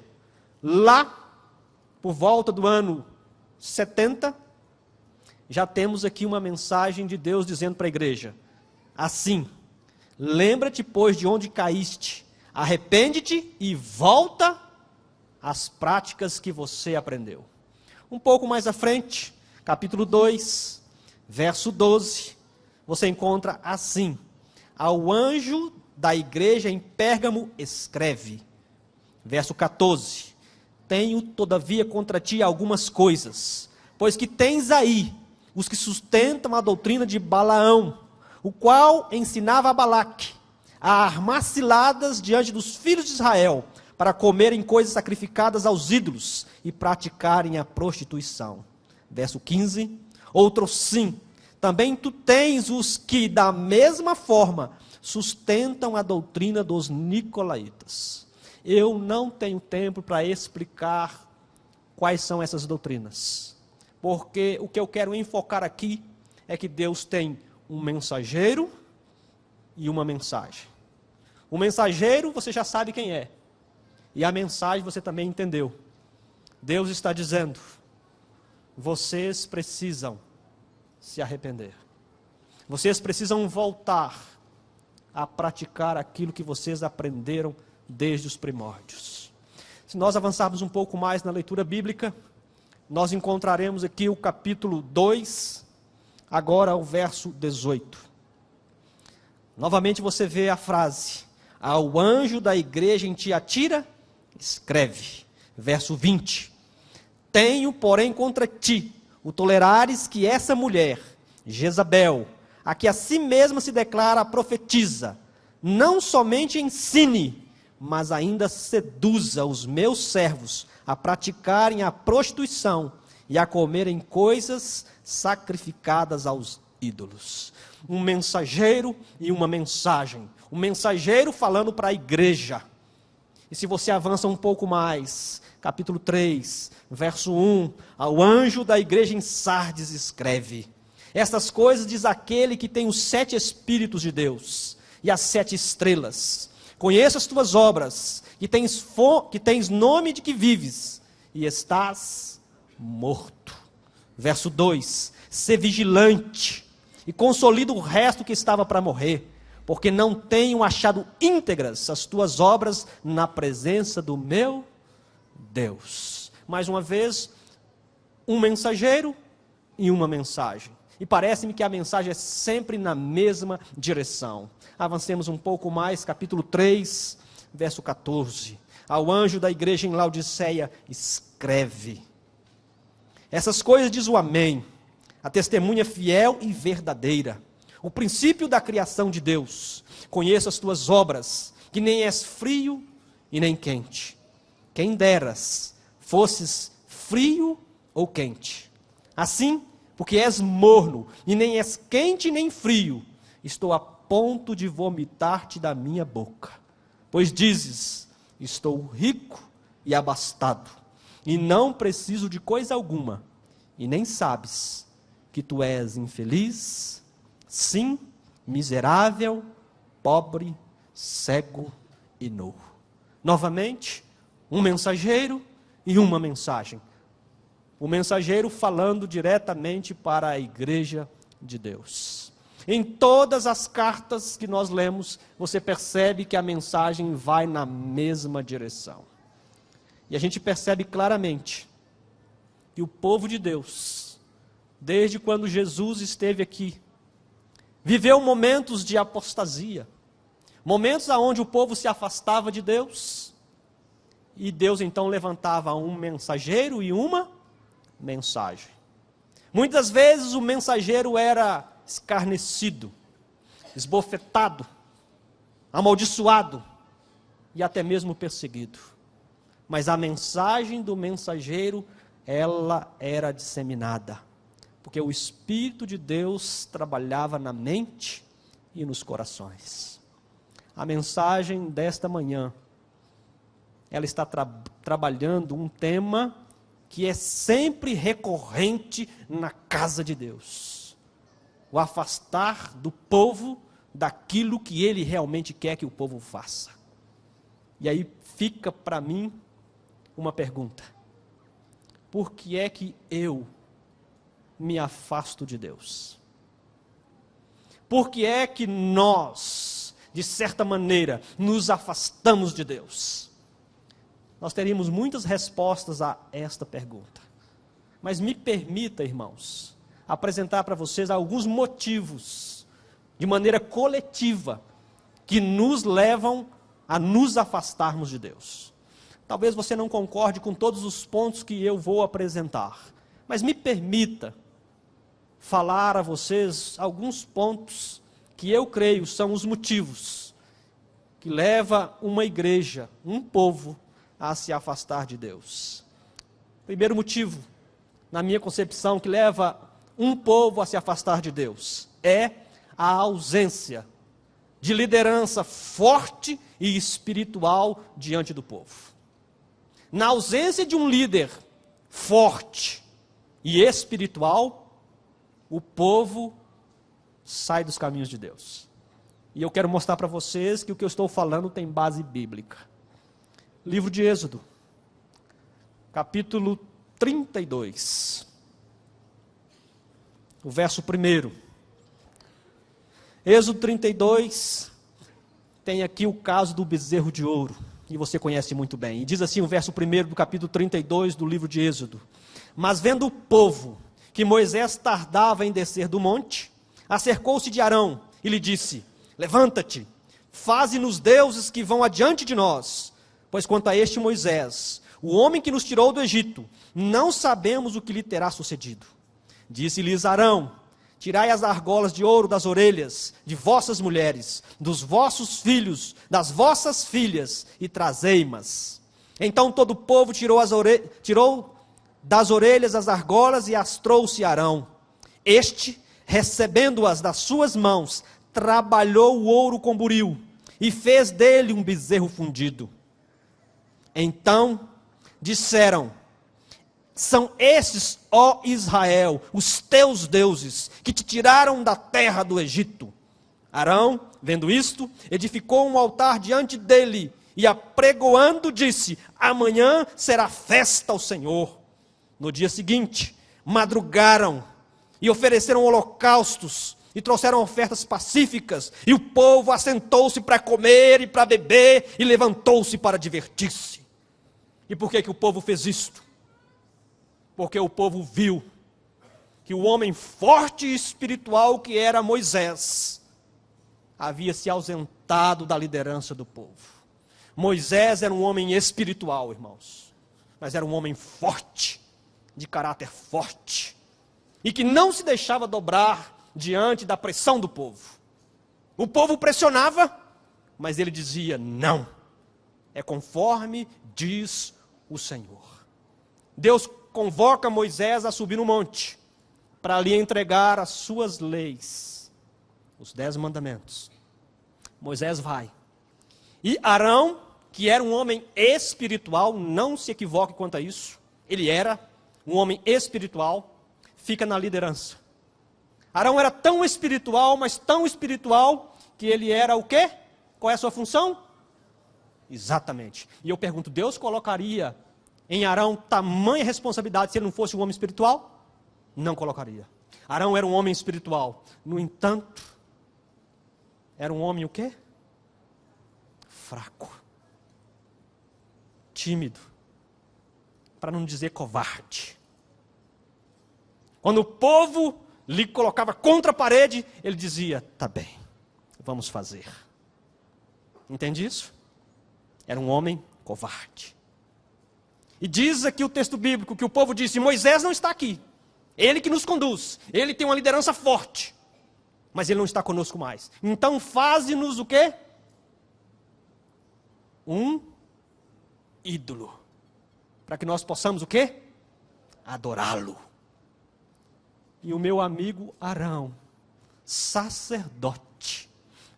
lá, por volta do ano 70, já temos aqui uma mensagem de Deus dizendo para a igreja, assim, lembra-te, pois, de onde caíste, arrepende-te e volta às práticas que você aprendeu. Um pouco mais à frente, capítulo 2, verso 12, você encontra assim, ao anjo da igreja em Pérgamo escreve, verso 14, tenho todavia contra ti algumas coisas, pois que tens aí os que sustentam a doutrina de Balaão, o qual ensinava a Balaque a armar ciladas diante dos filhos de Israel, para comerem coisas sacrificadas aos ídolos e praticarem a prostituição. Verso 15, outro sim, também tu tens os que da mesma forma sustentam a doutrina dos nicolaítas. Eu não tenho tempo para explicar quais são essas doutrinas, porque o que eu quero enfocar aqui é que Deus tem um mensageiro e uma mensagem. O mensageiro você já sabe quem é, e a mensagem você também entendeu. Deus está dizendo, vocês precisam se arrepender. Vocês precisam voltar a praticar aquilo que vocês aprenderam desde os primórdios. Se nós avançarmos um pouco mais na leitura bíblica, nós encontraremos aqui o capítulo 2, agora o verso 18. Novamente você vê a frase, ao anjo da igreja em Tiatira, escreve, verso 20, tenho, porém, contra ti, o tolerares que essa mulher, Jezabel, a que a si mesma se declara profetiza, não somente ensine, mas ainda seduza os meus servos a praticarem a prostituição e a comerem coisas sacrificadas aos ídolos. Um mensageiro e uma mensagem. Um mensageiro falando para a igreja. E se você avança um pouco mais, capítulo 3, verso 1, ao anjo da igreja em Sardes escreve, estas coisas diz aquele que tem os 7 Espíritos de Deus e as 7 estrelas. Conheço as tuas obras, que tens nome de que vives e estás morto. Verso 2, sê vigilante e consolida o resto que estava para morrer, porque não tenho achado íntegras as tuas obras na presença do meu Deus. Mais uma vez, um mensageiro e uma mensagem. E parece-me que a mensagem é sempre na mesma direção. Avancemos um pouco mais, capítulo 3, verso 14. Ao anjo da igreja em Laodiceia, escreve. Essas coisas diz o Amém, a testemunha fiel e verdadeira, o princípio da criação de Deus. Conheço as tuas obras, que nem és frio e nem quente. Quem deras fosses frio ou quente. Assim, porque és morno, e nem és quente nem frio, estou a ponto de vomitar-te da minha boca. Pois dizes, estou rico e abastado, e não preciso de coisa alguma, e nem sabes que tu és infeliz, sim, miserável, pobre, cego e nu. Novamente, um mensageiro e uma mensagem. O mensageiro falando diretamente para a igreja de Deus. Em todas as cartas que nós lemos, você percebe que a mensagem vai na mesma direção. E a gente percebe claramente que o povo de Deus, desde quando Jesus esteve aqui, viveu momentos de apostasia, momentos onde o povo se afastava de Deus, e Deus então levantava um mensageiro e uma mensagem. Muitas vezes o mensageiro era escarnecido, esbofetado, amaldiçoado e até mesmo perseguido. Mas a mensagem do mensageiro, ela era disseminada, porque o Espírito de Deus trabalhava na mente e nos corações. A mensagem desta manhã, ela está trabalhando um tema que é sempre recorrente na casa de Deus. O afastar do povo daquilo que ele realmente quer que o povo faça. E aí fica para mim uma pergunta: por que é que eu me afasto de Deus? Por que é que nós, de certa maneira, nos afastamos de Deus? Nós teríamos muitas respostas a esta pergunta. Mas me permita, irmãos, apresentar para vocês alguns motivos, de maneira coletiva, que nos levam a nos afastarmos de Deus. Talvez você não concorde com todos os pontos que eu vou apresentar, mas me permita falar a vocês alguns pontos que eu creio são os motivos que levam uma igreja, um povo, a se afastar de Deus. Primeiro motivo, na minha concepção, que leva um povo a se afastar de Deus, é a ausência de liderança forte e espiritual diante do povo. Na ausência de um líder forte e espiritual, o povo sai dos caminhos de Deus. E eu quero mostrar para vocês que o que eu estou falando tem base bíblica. Livro de Êxodo, capítulo 32, o verso 1. Êxodo 32, tem aqui o caso do bezerro de ouro, e você conhece muito bem. E diz assim o verso 1 do capítulo 32 do livro de Êxodo: mas vendo o povo que Moisés tardava em descer do monte, acercou-se de Arão e lhe disse: levanta-te, faze-nos deuses que vão adiante de nós. Pois quanto a este Moisés, o homem que nos tirou do Egito, não sabemos o que lhe terá sucedido. Disse-lhes Arão: tirai as argolas de ouro das orelhas de vossas mulheres, dos vossos filhos, das vossas filhas, e trazei-mas. Então todo o povo tirou das orelhas as argolas e as trouxe a Arão. Este, recebendo-as das suas mãos, trabalhou o ouro com buril e fez dele um bezerro fundido. Então disseram: são estes, ó Israel, os teus deuses, que te tiraram da terra do Egito. Arão, vendo isto, edificou um altar diante dele, e apregoando disse: amanhã será festa ao Senhor. No dia seguinte, madrugaram, e ofereceram holocaustos, e trouxeram ofertas pacíficas, e o povo assentou-se para comer e para beber, e levantou-se para divertir-se. E por que o povo fez isto? Porque o povo viu que o homem forte e espiritual que era Moisés havia se ausentado da liderança do povo. Moisés era um homem espiritual, irmãos, mas era um homem forte, de caráter forte, e que não se deixava dobrar diante da pressão do povo. O povo pressionava, mas ele dizia: não, é conforme diz o Senhor. Deus convoca Moisés a subir no monte, para lhe entregar as suas leis, os 10 mandamentos. Moisés vai. E Arão, que era um homem espiritual, não se equivoque quanto a isso, ele era um homem espiritual, fica na liderança. Arão era tão espiritual, mas tão espiritual, que ele era o quê? Qual é a sua função? Exatamente. E eu pergunto, Deus colocaria em Arão tamanha responsabilidade se ele não fosse um homem espiritual? Não colocaria. Arão era um homem espiritual. No entanto, era um homem o quê? Fraco. Tímido. Para não dizer covarde. Quando o povo lhe colocava contra a parede, ele dizia, tá bem, vamos fazer. Entende isso? Era um homem covarde. E diz aqui o texto bíblico que o povo disse, Moisés não está aqui. Ele que nos conduz. Ele tem uma liderança forte. Mas ele não está conosco mais. Então faze-nos o quê? Um ídolo. Para que nós possamos o quê? Adorá-lo. E o meu amigo Arão, sacerdote,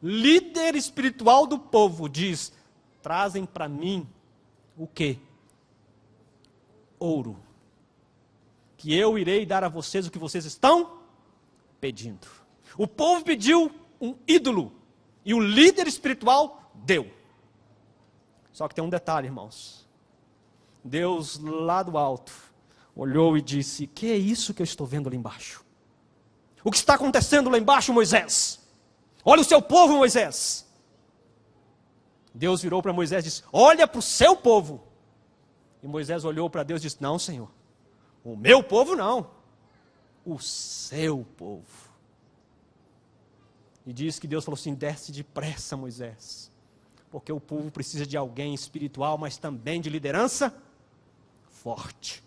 líder espiritual do povo, diz, trazem para mim o quê? Ouro. Que eu irei dar a vocês o que vocês estão pedindo. O povo pediu um ídolo. E o líder espiritual deu. Só que tem um detalhe, irmãos. Deus lá do alto olhou e disse, que é isso que eu estou vendo lá embaixo? O que está acontecendo lá embaixo, Moisés? Olha o seu povo, Moisés. Deus virou para Moisés e disse, olha para o seu povo. E Moisés olhou para Deus e disse, não, Senhor, o meu povo não, o seu povo. E diz que Deus falou assim, desce depressa, Moisés, porque o povo precisa de alguém espiritual, mas também de liderança forte.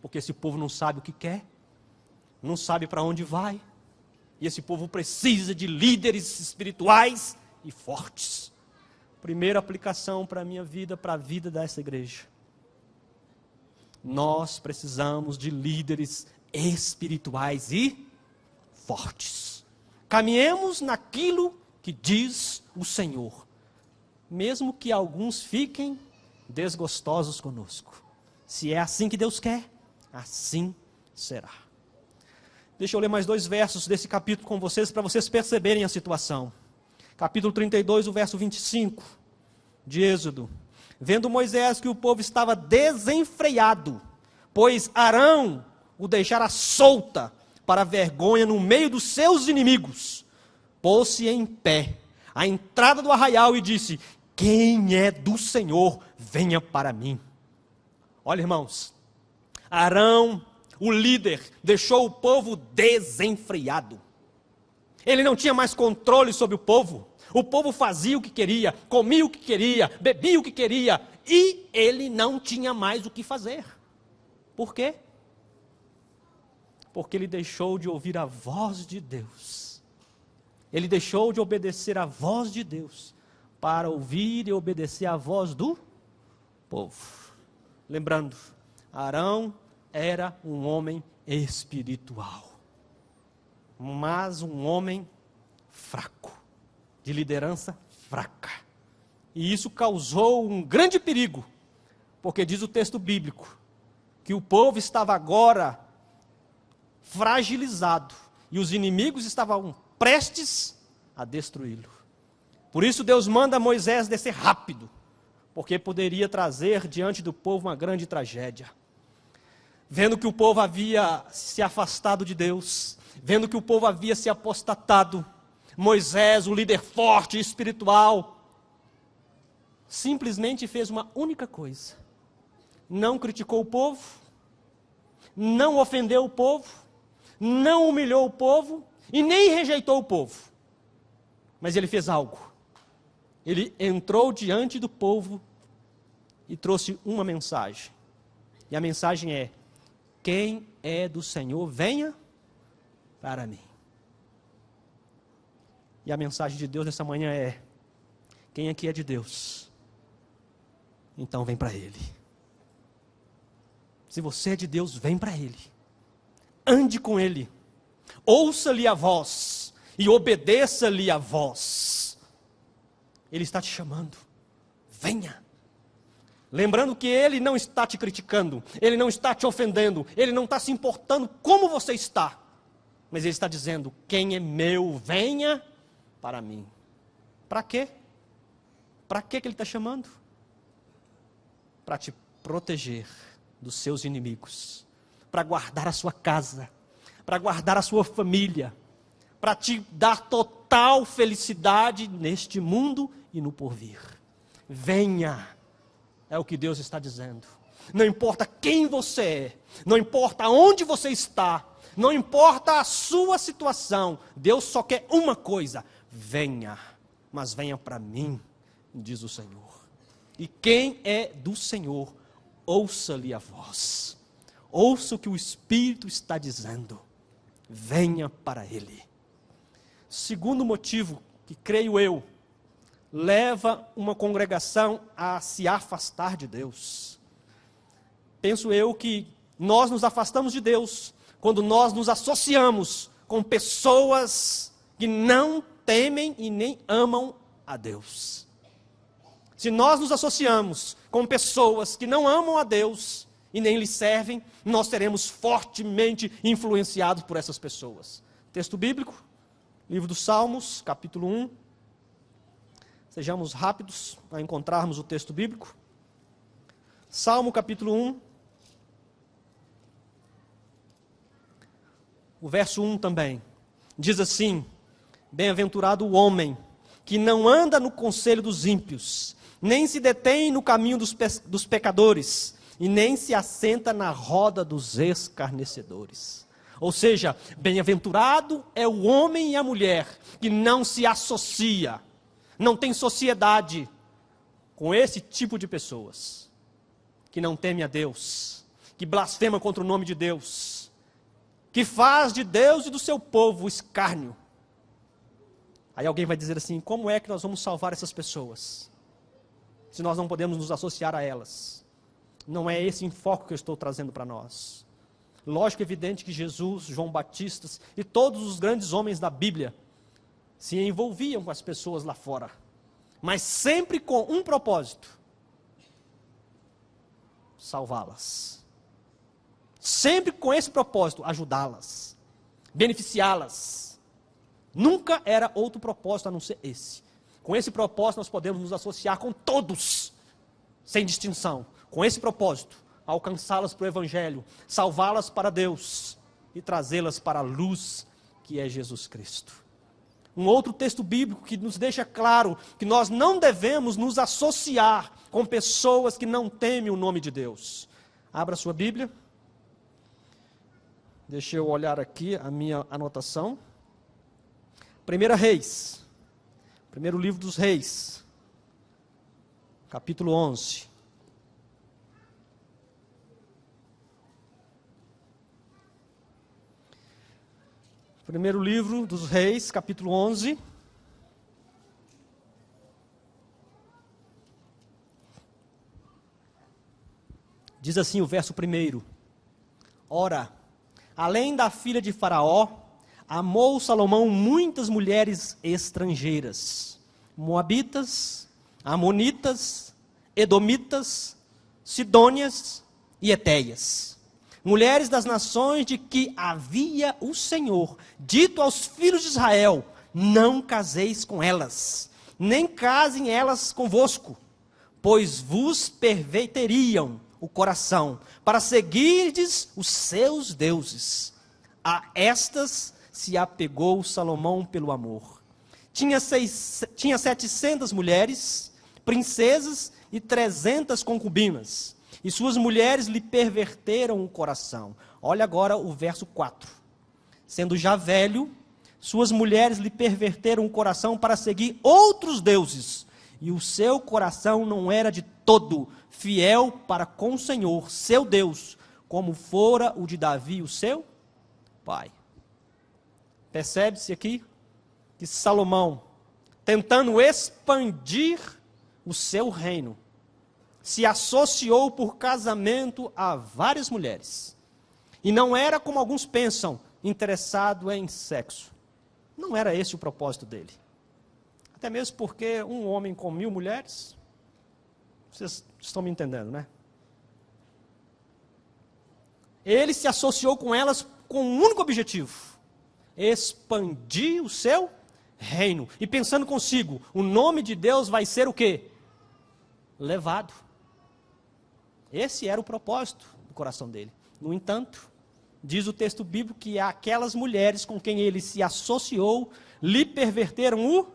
Porque esse povo não sabe o que quer, não sabe para onde vai, e esse povo precisa de líderes espirituais e fortes. Primeira aplicação para a minha vida, para a vida dessa igreja. Nós precisamos de líderes espirituais e fortes. Caminhemos naquilo que diz o Senhor, mesmo que alguns fiquem desgostosos conosco. Se é assim que Deus quer, assim será. Deixa eu ler mais 2 versos desse capítulo com vocês, para vocês perceberem a situação. Capítulo 32, o verso 25 de Êxodo. Vendo Moisés que o povo estava desenfreado, pois Arão o deixara solta para a vergonha no meio dos seus inimigos, pôs-se em pé à entrada do arraial e disse, quem é do Senhor, venha para mim. Olha, irmãos, Arão, o líder, deixou o povo desenfreado. Ele não tinha mais controle sobre o povo. O povo fazia o que queria, comia o que queria, bebia o que queria, e ele não tinha mais o que fazer. Por quê? Porque ele deixou de ouvir a voz de Deus. Ele deixou de obedecer a voz de Deus para ouvir e obedecer a voz do povo. Lembrando, Arão era um homem espiritual, mas um homem fraco, de liderança fraca. E isso causou um grande perigo, porque diz o texto bíblico, que o povo estava agora fragilizado, e os inimigos estavam prestes a destruí-lo. Por isso Deus manda Moisés descer rápido, porque poderia trazer diante do povo uma grande tragédia. Vendo que o povo havia se afastado de Deus, vendo que o povo havia se apostatado, Moisés, o líder forte e espiritual, simplesmente fez uma única coisa. Não criticou o povo, não ofendeu o povo, não humilhou o povo e nem rejeitou o povo. Mas ele fez algo. Ele entrou diante do povo e trouxe uma mensagem. E a mensagem é, quem é do Senhor, venha para mim. E a mensagem de Deus nessa manhã é, quem aqui é de Deus, então vem para Ele. Se você é de Deus, vem para Ele. Ande com Ele. Ouça-lhe a voz e obedeça-lhe a voz. Ele está te chamando. Venha. Lembrando que Ele não está te criticando, Ele não está te ofendendo, Ele não está se importando como você está. Mas Ele está dizendo, quem é meu, venha para mim. Para quê? Para que Ele está chamando? Para te proteger dos seus inimigos, para guardar a sua casa, para guardar a sua família, para te dar total felicidade neste mundo e no porvir. Venha, é o que Deus está dizendo. Não importa quem você é, não importa onde você está, não importa a sua situação, Deus só quer uma coisa: venha, mas venha para mim, diz o Senhor. E quem é do Senhor, ouça-lhe a voz. Ouça o que o Espírito está dizendo. Venha para Ele. Segundo motivo, que creio eu, leva uma congregação a se afastar de Deus. Penso eu que nós nos afastamos de Deus quando nós nos associamos com pessoas que não temem e nem amam a Deus. Se nós nos associamos com pessoas que não amam a Deus e nem lhe servem, nós seremos fortemente influenciados por essas pessoas. Texto bíblico, livro dos Salmos, capítulo 1. Sejamos rápidos a encontrarmos o texto bíblico. Salmo capítulo 1. O verso 1 também. Diz assim: bem-aventurado o homem que não anda no conselho dos ímpios, nem se detém no caminho dos pecadores, e nem se assenta na roda dos escarnecedores. Ou seja, bem-aventurado é o homem e a mulher que não se associa, não tem sociedade com esse tipo de pessoas, que não teme a Deus, que blasfema contra o nome de Deus, que faz de Deus e do seu povo escárnio. Aí alguém vai dizer assim: como é que nós vamos salvar essas pessoas, se nós não podemos nos associar a elas? Não é esse enfoque que eu estou trazendo para nós. Lógico, evidente que Jesus, João Batista e todos os grandes homens da Bíblia se envolviam com as pessoas lá fora, mas sempre com um propósito: salvá-las. Sempre com esse propósito: ajudá-las, beneficiá-las. Nunca era outro propósito a não ser esse. Com esse propósito nós podemos nos associar com todos, sem distinção. Com esse propósito, alcançá-las para o Evangelho, salvá-las para Deus e trazê-las para a luz que é Jesus Cristo. Um outro texto bíblico que nos deixa claro que nós não devemos nos associar com pessoas que não temem o nome de Deus. Abra sua Bíblia. Deixa eu olhar aqui a minha anotação. 1 Reis, primeiro livro dos Reis, capítulo 11. Primeiro livro dos Reis, capítulo 11. Diz assim o verso 1: Ora, além da filha de Faraó, amou Salomão muitas mulheres estrangeiras, moabitas, amonitas, edomitas, sidônias e etéias, mulheres das nações de que havia o Senhor dito aos filhos de Israel: não caseis com elas, nem casem elas convosco, pois vos perverteriam o coração, para seguirdes os seus deuses. A estas se apegou Salomão pelo amor. Tinha 700 mulheres, princesas e 300 concubinas, e suas mulheres lhe perverteram o coração. Olha agora o verso 4. Sendo já velho, suas mulheres lhe perverteram o coração para seguir outros deuses, e o seu coração não era de todo fiel para com o Senhor, seu Deus, como fora o de Davi, o seu pai. Percebe-se aqui que Salomão, tentando expandir o seu reino, se associou por casamento a várias mulheres. E não era, como alguns pensam, interessado em sexo. Não era esse o propósito dele. Até mesmo porque um homem com 1000 mulheres, vocês estão me entendendo, né? Ele se associou com elas com um único objetivo: expandir o seu reino. E pensando consigo, o nome de Deus vai ser o quê? Levado. Esse era o propósito do coração dele. No entanto, diz o texto bíblico que aquelas mulheres com quem ele se associou lhe perverteram o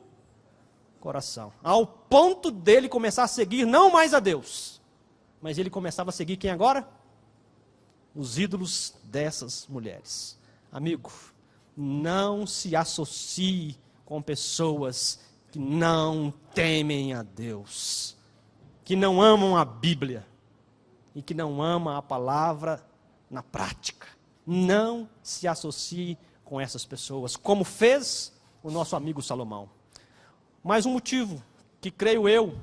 coração, ao ponto dele começar a seguir não mais a Deus, mas ele começava a seguir quem agora? Os ídolos dessas mulheres. Amigo, não se associe com pessoas que não temem a Deus, que não amam a Bíblia e que não amam a palavra na prática. Não se associe com essas pessoas, como fez o nosso amigo Salomão. Mais um motivo que, creio eu,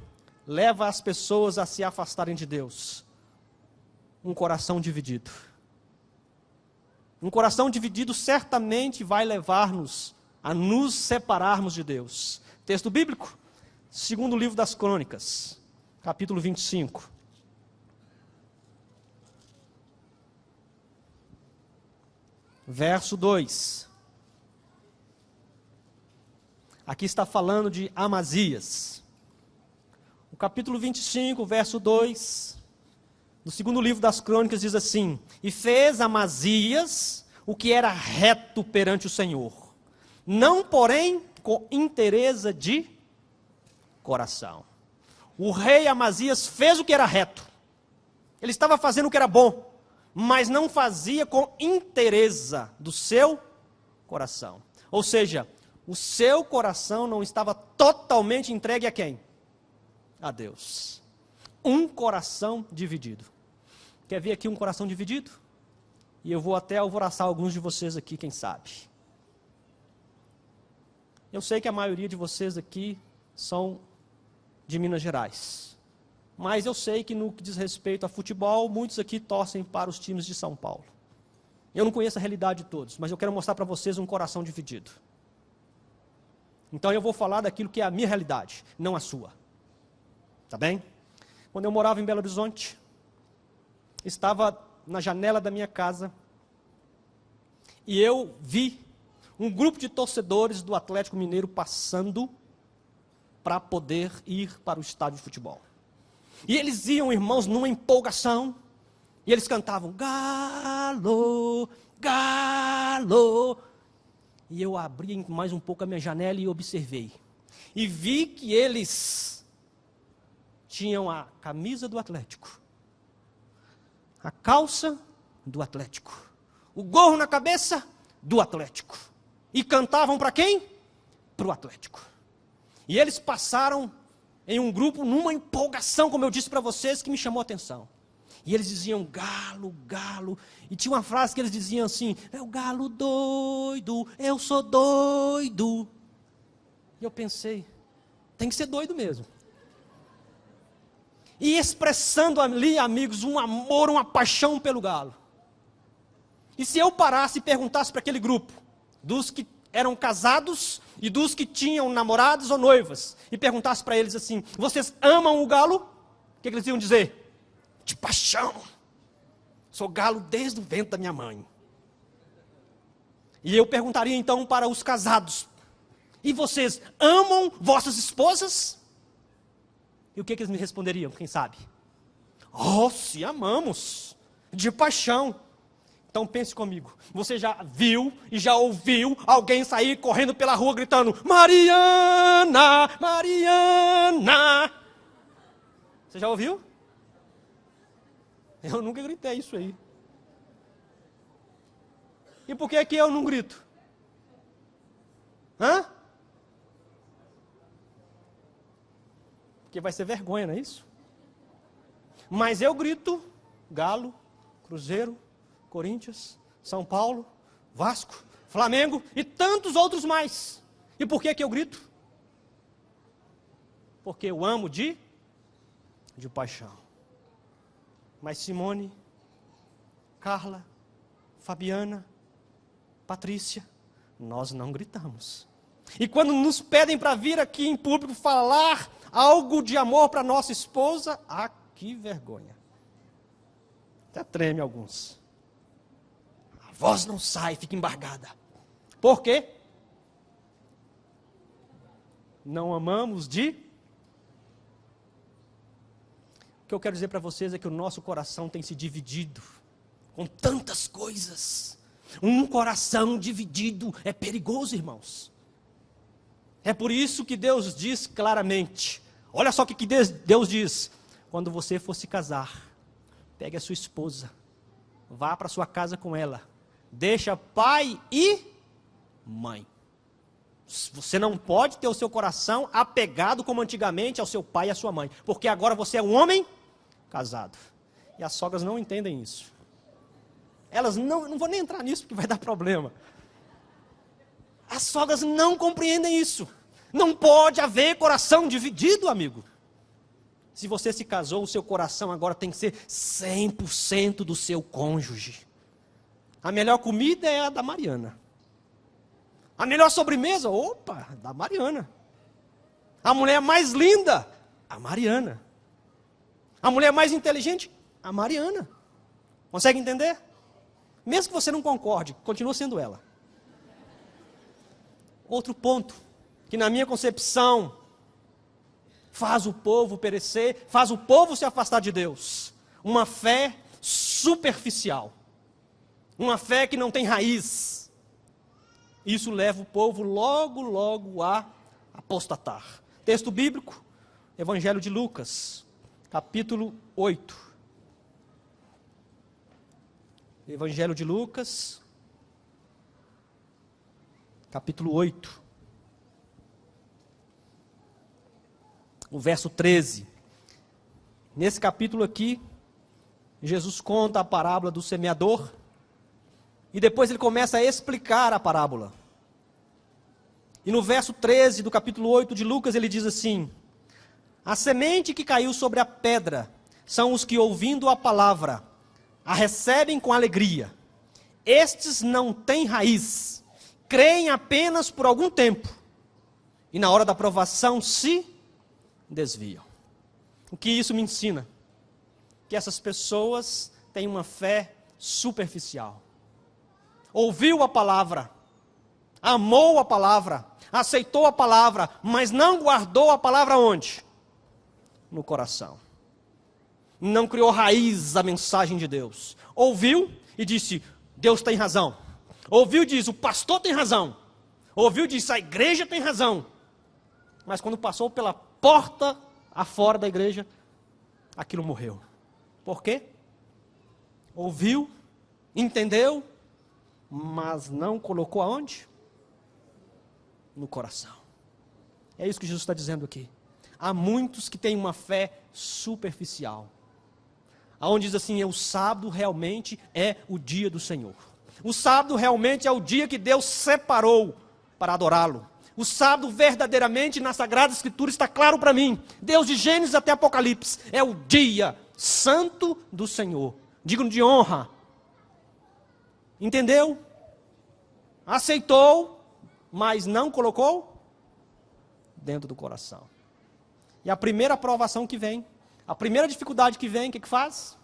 leva as pessoas a se afastarem de Deus: um coração dividido. Um coração dividido certamente vai levar-nos a nos separarmos de Deus. Texto bíblico, segundo livro das Crônicas, capítulo 25. Verso 2. Aqui está falando de Amazias. O capítulo 25, verso 2, no segundo livro das Crônicas, diz assim: E fez Amazias o que era reto perante o Senhor, não porém com inteireza de coração. O rei Amazias fez o que era reto. Ele estava fazendo o que era bom, mas não fazia com inteireza do seu coração. Ou seja, o seu coração não estava totalmente entregue a quem? A Deus. Um coração dividido. Quer ver aqui um coração dividido? E eu vou até alvoroçar alguns de vocês aqui, quem sabe. Eu sei que a maioria de vocês aqui são de Minas Gerais. Mas eu sei que no que diz respeito a futebol, muitos aqui torcem para os times de São Paulo. Eu não conheço a realidade de todos, mas eu quero mostrar para vocês um coração dividido. Então eu vou falar daquilo que é a minha realidade, não a sua. Tá bem? Quando eu morava em Belo Horizonte, estava na janela da minha casa e eu vi um grupo de torcedores do Atlético Mineiro passando para poder ir para o estádio de futebol. E eles iam, irmãos, numa empolgação, e eles cantavam Galo, Galo. E eu abri mais um pouco a minha janela e observei. E vi que eles tinham a camisa do Atlético, a calça do Atlético, o gorro na cabeça do Atlético. E cantavam para quem? Para o Atlético. E eles passaram em um grupo, numa empolgação, como eu disse para vocês, que me chamou a atenção. E eles diziam, galo, galo. E tinha uma frase que eles diziam assim, é o galo doido, eu sou doido. E eu pensei, tem que ser doido mesmo. E expressando ali, amigos, um amor, uma paixão pelo galo. E se eu parasse e perguntasse para aquele grupo, dos que eram casados e dos que tinham namorados ou noivas, e perguntasse para eles assim, vocês amam o galo? O que eles iam dizer? De paixão. Sou galo desde o ventre da minha mãe. E eu perguntaria então para os casados, e vocês amam vossas esposas? E o que eles me responderiam, quem sabe? Oh, se amamos, de paixão. Então pense comigo, você já viu e já ouviu alguém sair correndo pela rua gritando, Mariana, Mariana. Você já ouviu? Eu nunca gritei isso aí. E por que eu não grito? Hã? Porque vai ser vergonha, não é isso? Mas eu grito, Galo, Cruzeiro, Corinthians, São Paulo, Vasco, Flamengo e tantos outros mais. E por que eu grito? Porque eu amo de paixão. Mas Simone, Carla, Fabiana, Patrícia, nós não gritamos. E quando nos pedem para vir aqui em público falar algo de amor para nossa esposa, ah, que vergonha. Até treme alguns. A voz não sai, fica embargada. Por quê? Não amamos de... O que eu quero dizer para vocês é que o nosso coração tem se dividido com tantas coisas, Um coração dividido é perigoso, irmãos. É por isso que Deus diz claramente, olha só o que Deus diz: quando você for se casar, pegue a sua esposa, vá para sua casa com ela, deixa pai e mãe. Você não pode ter o seu coração apegado como antigamente ao seu pai e à sua mãe, porque agora você é um homem casado. E as sogras não entendem isso. Elas não vou nem entrar nisso porque vai dar problema. As sogras não compreendem isso. Não pode haver coração dividido, amigo. Se você se casou, o seu coração agora tem que ser 100% do seu cônjuge. A melhor comida é a da Mariana. A melhor sobremesa, opa, da Mariana. A mulher mais linda, a Mariana. A mulher mais inteligente, a Mariana. Consegue entender? Mesmo que você não concorde, continua sendo ela. Outro ponto, que na minha concepção, faz o povo perecer, faz o povo se afastar de Deus. Uma fé superficial. Uma fé que não tem raiz. Isso leva o povo logo a apostatar. Texto bíblico, Evangelho de Lucas, capítulo 8. Evangelho de Lucas, capítulo 8. O verso 13. Nesse capítulo aqui, Jesus conta a parábola do semeador. E depois ele começa a explicar a parábola. E no verso 13 do capítulo 8 de Lucas, ele diz assim: a semente que caiu sobre a pedra são os que, ouvindo a palavra, a recebem com alegria. Estes não têm raiz, creem apenas por algum tempo, e na hora da provação se desviam. O que isso me ensina? Que essas pessoas têm uma fé superficial. Ouviu a palavra, amou a palavra, aceitou a palavra, mas não guardou a palavra onde? No coração. Não criou raiz à mensagem de Deus. Ouviu e disse, Deus tem razão. Ouviu e disse, o pastor tem razão. Ouviu e disse, a igreja tem razão. Mas quando passou pela porta afora da igreja, aquilo morreu. Por quê? Ouviu, entendeu, mas não colocou aonde? No coração. É isso que Jesus está dizendo aqui. Há muitos que têm uma fé superficial. Aonde diz assim, o sábado realmente é o dia do Senhor. O sábado realmente é o dia que Deus separou para adorá-lo. O sábado verdadeiramente na Sagrada Escritura está claro para mim. Deus de Gênesis até Apocalipse é o dia santo do Senhor. Digno de honra. Entendeu? Aceitou, mas não colocou dentro do coração. E a primeira provação que vem, a primeira dificuldade que vem, o que faz?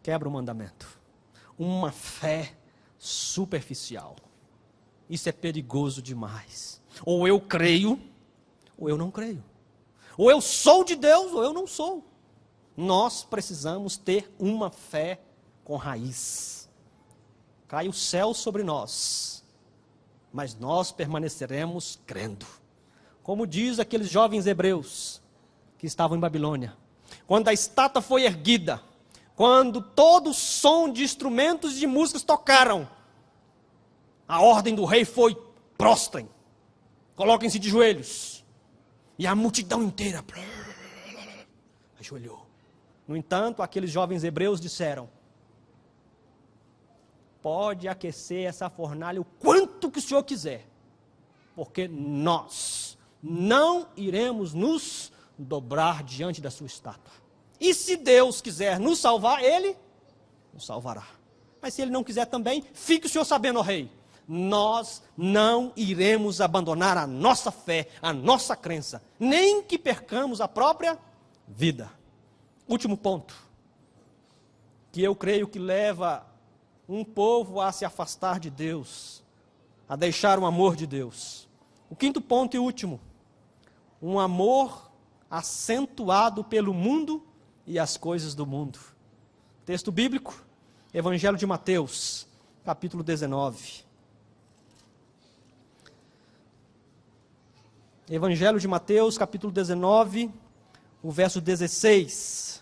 Quebra o mandamento. Uma fé superficial. Isso é perigoso demais. Ou eu creio, ou eu não creio. Ou eu sou de Deus, ou eu não sou. Nós precisamos ter uma fé com raiz. Cai o céu sobre nós, mas nós permaneceremos crendo. Como diz aqueles jovens hebreus que estavam em Babilônia. Quando a estátua foi erguida, quando todo o som de instrumentos de músicas tocaram, a ordem do rei foi, prostrem, coloquem-se de joelhos. E a multidão inteira ajoelhou. No entanto, aqueles jovens hebreus disseram, pode aquecer essa fornalha o quanto que o senhor quiser, porque nós não iremos nos dobrar diante da sua estátua. E se Deus quiser nos salvar, Ele nos salvará. Mas se Ele não quiser também, fique o senhor sabendo, ó rei, nós não iremos abandonar a nossa fé, a nossa crença, nem que percamos a própria vida. Último ponto, que eu creio que leva um povo a se afastar de Deus, a deixar o amor de Deus. O quinto ponto e último, um amor acentuado pelo mundo e as coisas do mundo. Texto bíblico, Evangelho de Mateus, capítulo 19. Evangelho de Mateus, capítulo 19, o verso 16.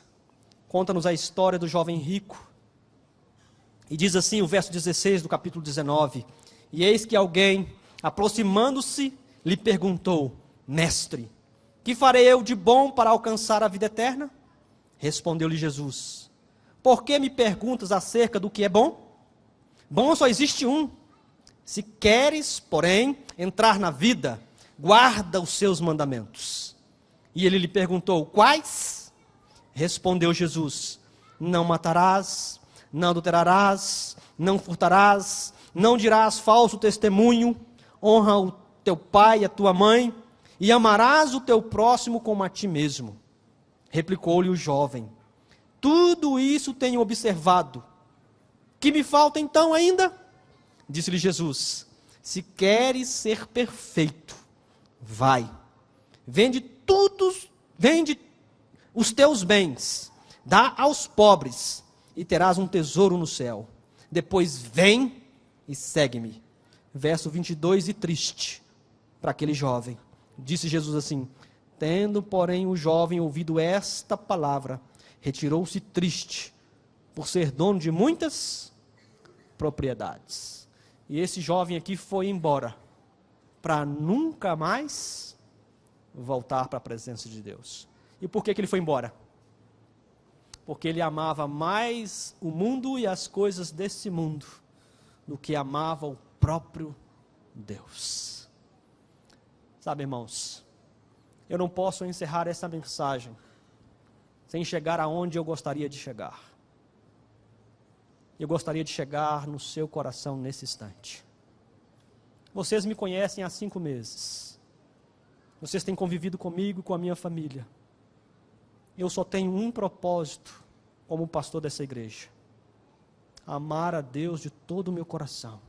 Conta-nos a história do jovem rico. E diz assim o verso 16 do capítulo 19. E eis que alguém, aproximando-se, lhe perguntou: Mestre, que farei eu de bom para alcançar a vida eterna? Respondeu-lhe Jesus: Por que me perguntas acerca do que é bom? Bom só existe um. Se queres, porém, entrar na vida, guarda os seus mandamentos. E ele lhe perguntou: Quais? Respondeu Jesus: Não matarás, não adulterarás, não furtarás, não dirás falso testemunho, honra o teu pai e a tua mãe, e amarás o teu próximo como a ti mesmo. Replicou-lhe o jovem: Tudo isso tenho observado. Que me falta então ainda? Disse-lhe Jesus: Se queres ser perfeito, vai, vende os teus bens, dá aos pobres, e terás um tesouro no céu. Depois vem e segue-me. Verso 22, e triste para aquele jovem. Disse Jesus assim: Tendo, porém, o jovem ouvido esta palavra, retirou-se triste, por ser dono de muitas propriedades. E esse jovem aqui foi embora, para nunca mais voltar para a presença de Deus. E por que ele foi embora? Porque ele amava mais o mundo e as coisas desse mundo do que amava o próprio Deus. Sabe, irmãos, eu não posso encerrar essa mensagem sem chegar aonde eu gostaria de chegar. Eu gostaria de chegar no seu coração nesse instante. Vocês me conhecem há 5 meses. Vocês têm convivido comigo e com a minha família. Eu só tenho um propósito como pastor dessa igreja: amar a Deus de todo o meu coração.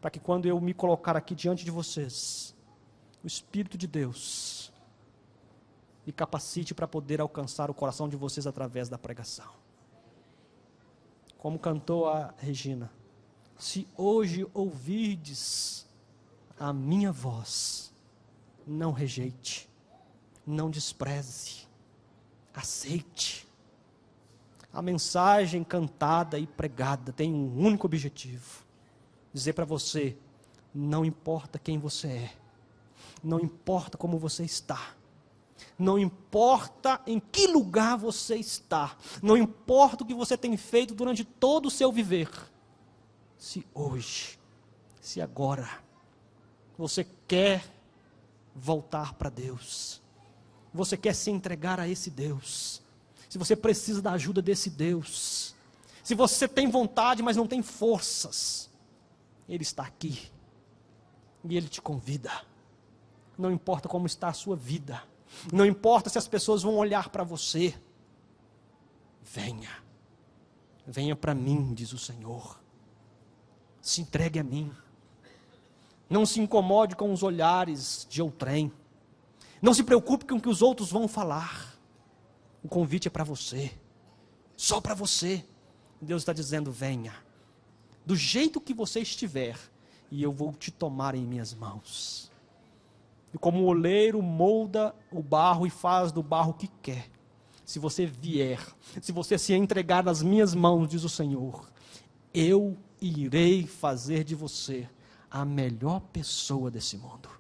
Para que quando eu me colocar aqui diante de vocês, o Espírito de Deus me capacite para poder alcançar o coração de vocês através da pregação. Como cantou a Regina: se hoje ouvirdes a minha voz, não rejeite, não despreze, aceite. A mensagem cantada e pregada tem um único objetivo: dizer para você, não importa quem você é, não importa como você está, não importa em que lugar você está, não importa o que você tem feito durante todo o seu viver, se hoje, se agora, você quer voltar para Deus, você quer se entregar a esse Deus, se você precisa da ajuda desse Deus, se você tem vontade, mas não tem forças, Ele está aqui, e Ele te convida. Não importa como está a sua vida, não importa se as pessoas vão olhar para você, venha para mim, diz o Senhor, se entregue a mim, não se incomode com os olhares de outrem, não se preocupe com o que os outros vão falar, o convite é para você, só para você. Deus está dizendo: venha, do jeito que você estiver, e eu vou te tomar em minhas mãos. E como o oleiro molda o barro e faz do barro o que quer, se você vier, se você se entregar nas minhas mãos, diz o Senhor, eu irei fazer de você a melhor pessoa desse mundo.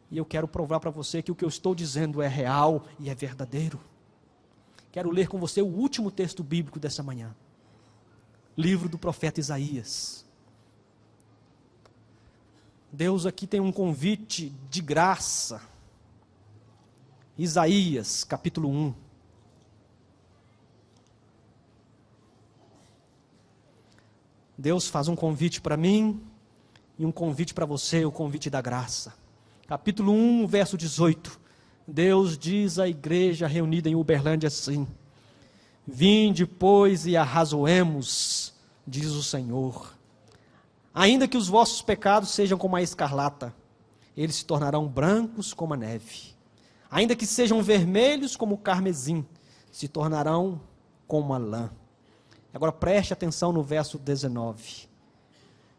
E eu quero provar para você que o que eu estou dizendo é real e é verdadeiro. Quero ler com você o último texto bíblico dessa manhã. Livro do profeta Isaías. Deus aqui tem um convite de graça. Isaías, capítulo 1. Deus faz um convite para mim e um convite para você, o convite da graça. Capítulo 1, verso 18. Deus diz à igreja reunida em Uberlândia assim: vinde, pois, e arrazoemos, diz o Senhor. Ainda que os vossos pecados sejam como a escarlata, eles se tornarão brancos como a neve. Ainda que sejam vermelhos como o carmesim, se tornarão como a lã. Agora preste atenção no verso 19.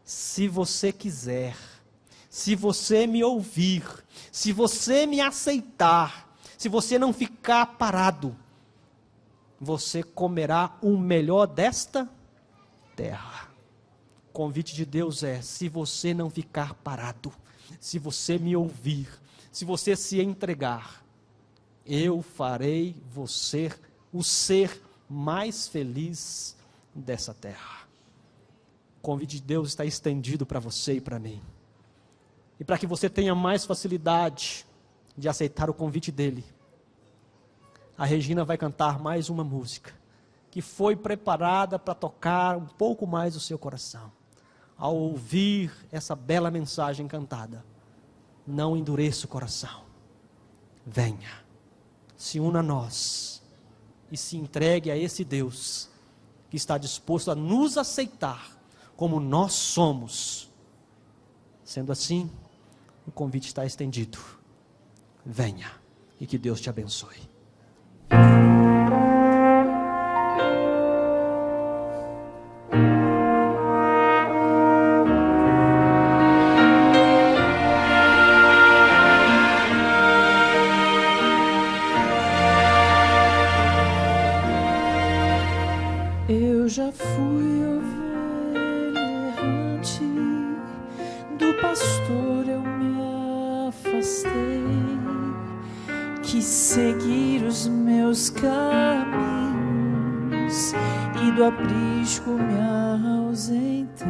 Se você quiser, se você me ouvir, se você me aceitar, se você não ficar parado, você comerá o melhor desta terra. O convite de Deus é: se você não ficar parado, se você me ouvir, se você se entregar, eu farei você o ser mais feliz dessa terra. O convite de Deus está estendido para você e para mim. E para que você tenha mais facilidade de aceitar o convite dele, a Regina vai cantar mais uma música que foi preparada para tocar um pouco mais o seu coração. Ao ouvir essa bela mensagem cantada, não endureça o coração. Venha, se una a nós e se entregue a esse Deus que está disposto a nos aceitar como nós somos. Sendo assim, o convite está estendido. Venha e que Deus te abençoe. Eu já fui ovelha errante, do pastor eu me afastei, quis seguir os meus caminhos e do aprisco me ausentei.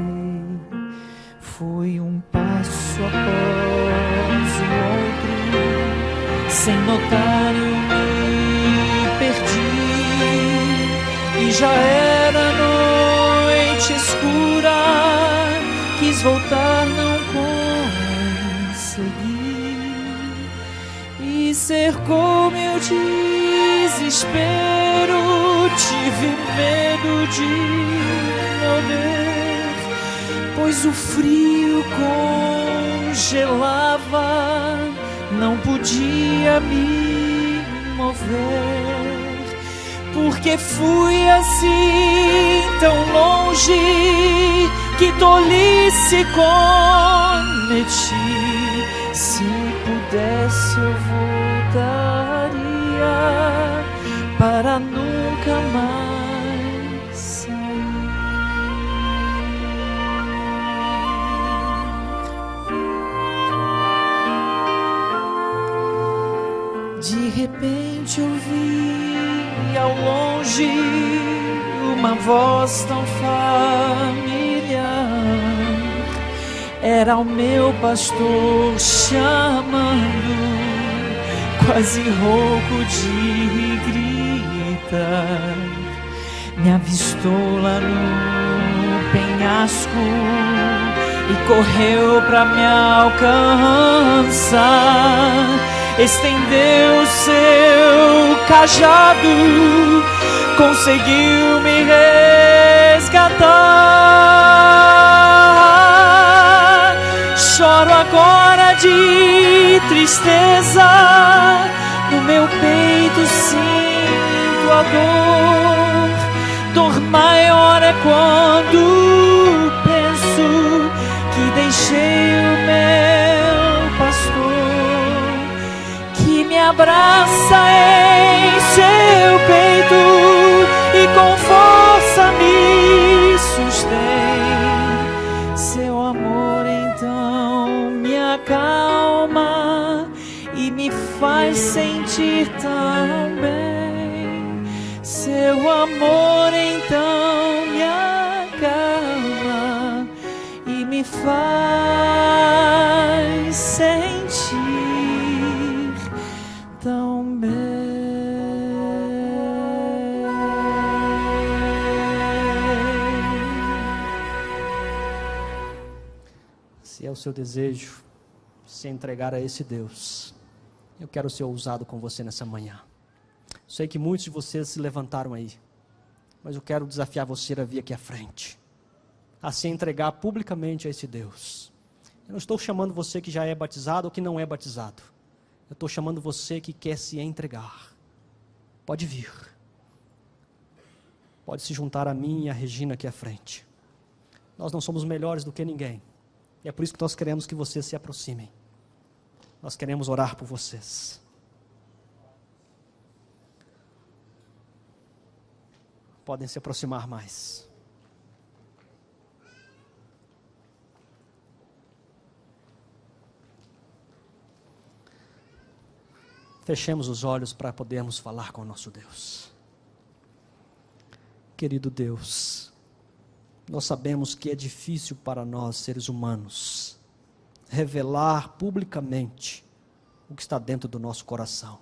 Foi um passo após o outro, sem notar eu me perdi. E já era noite escura, quis voltar, não consegui. E cercou meu desespero, tive medo de morrer, pois o frio congelava, não podia me mover. Porque fui assim tão longe, que tolice cometi. Se pudesse eu voltaria para nunca mais sair. De repente ouvi ao longe uma voz tão familiar, era o meu pastor chamando, quase rouco de gritar. Me avistou lá no penhasco e correu pra me alcançar. Estendeu seu cajado, conseguiu me resgatar. Choro agora de tristeza, no meu peito sinto a dor. Dor maior é quando penso que deixei o meu pastor, que me abraça em seu peito e com força me sustém. Seu amor então me acalma e me faz sentir tão bem. Seu amor então me acalma e me faz sentir tão bem. Se é o seu desejo se entregar a esse Deus, eu quero ser ousado com você nessa manhã. Sei que muitos de vocês se levantaram aí, mas eu quero desafiar você a vir aqui à frente, a se entregar publicamente a esse Deus. Eu não estou chamando você que já é batizado ou que não é batizado. Eu estou chamando você que quer se entregar. Pode vir. pode se juntar a mim e a Regina aqui à frente. Nós não somos melhores do que ninguém. E é por isso que nós queremos que vocês se aproximem. Nós queremos orar por vocês. Podem se aproximar mais. Fechemos os olhos para podermos falar com o nosso Deus. Querido Deus, nós sabemos que é difícil para nós, seres humanos, revelar publicamente o que está dentro do nosso coração.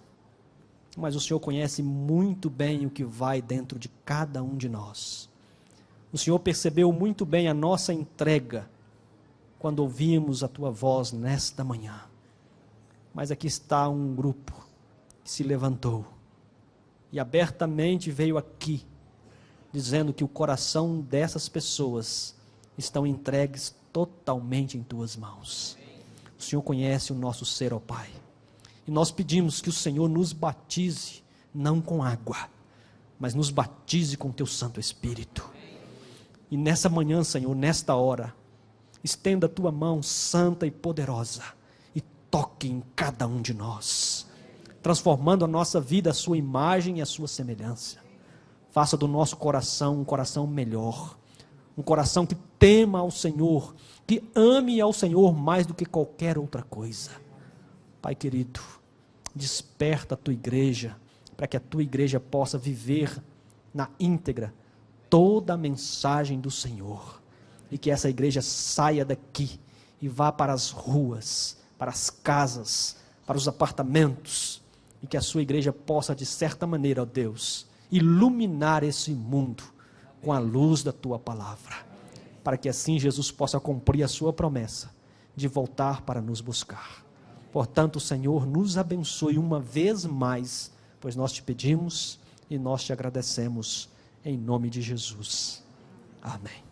Mas o Senhor conhece muito bem o que vai dentro de cada um de nós. O Senhor percebeu muito bem a nossa entrega quando ouvimos a Tua voz nesta manhã. Mas aqui está um grupo que se levantou e abertamente veio aqui, dizendo que o coração dessas pessoas estão entregues totalmente em Tuas mãos. O Senhor conhece o nosso ser, ó Pai. E nós pedimos que o Senhor nos batize, não com água, mas nos batize com Teu Santo Espírito. E nessa manhã, Senhor, nesta hora, estenda a Tua mão santa e poderosa e toque em cada um de nós, transformando a nossa vida, a Sua imagem e a Sua semelhança. Faça do nosso coração um coração melhor, um coração que tema ao Senhor, que ame ao Senhor mais do que qualquer outra coisa. Pai querido, desperta a Tua igreja, para que a Tua igreja possa viver na íntegra toda a mensagem do Senhor, e que essa igreja saia daqui e vá para as ruas, para as casas, para os apartamentos, e que a sua igreja possa, de certa maneira, ó Deus, iluminar esse mundo com a luz da Tua palavra, para que assim Jesus possa cumprir a sua promessa de voltar para nos buscar. Portanto, Senhor, nos abençoe uma vez mais, pois nós Te pedimos e nós Te agradecemos, em nome de Jesus. Amém.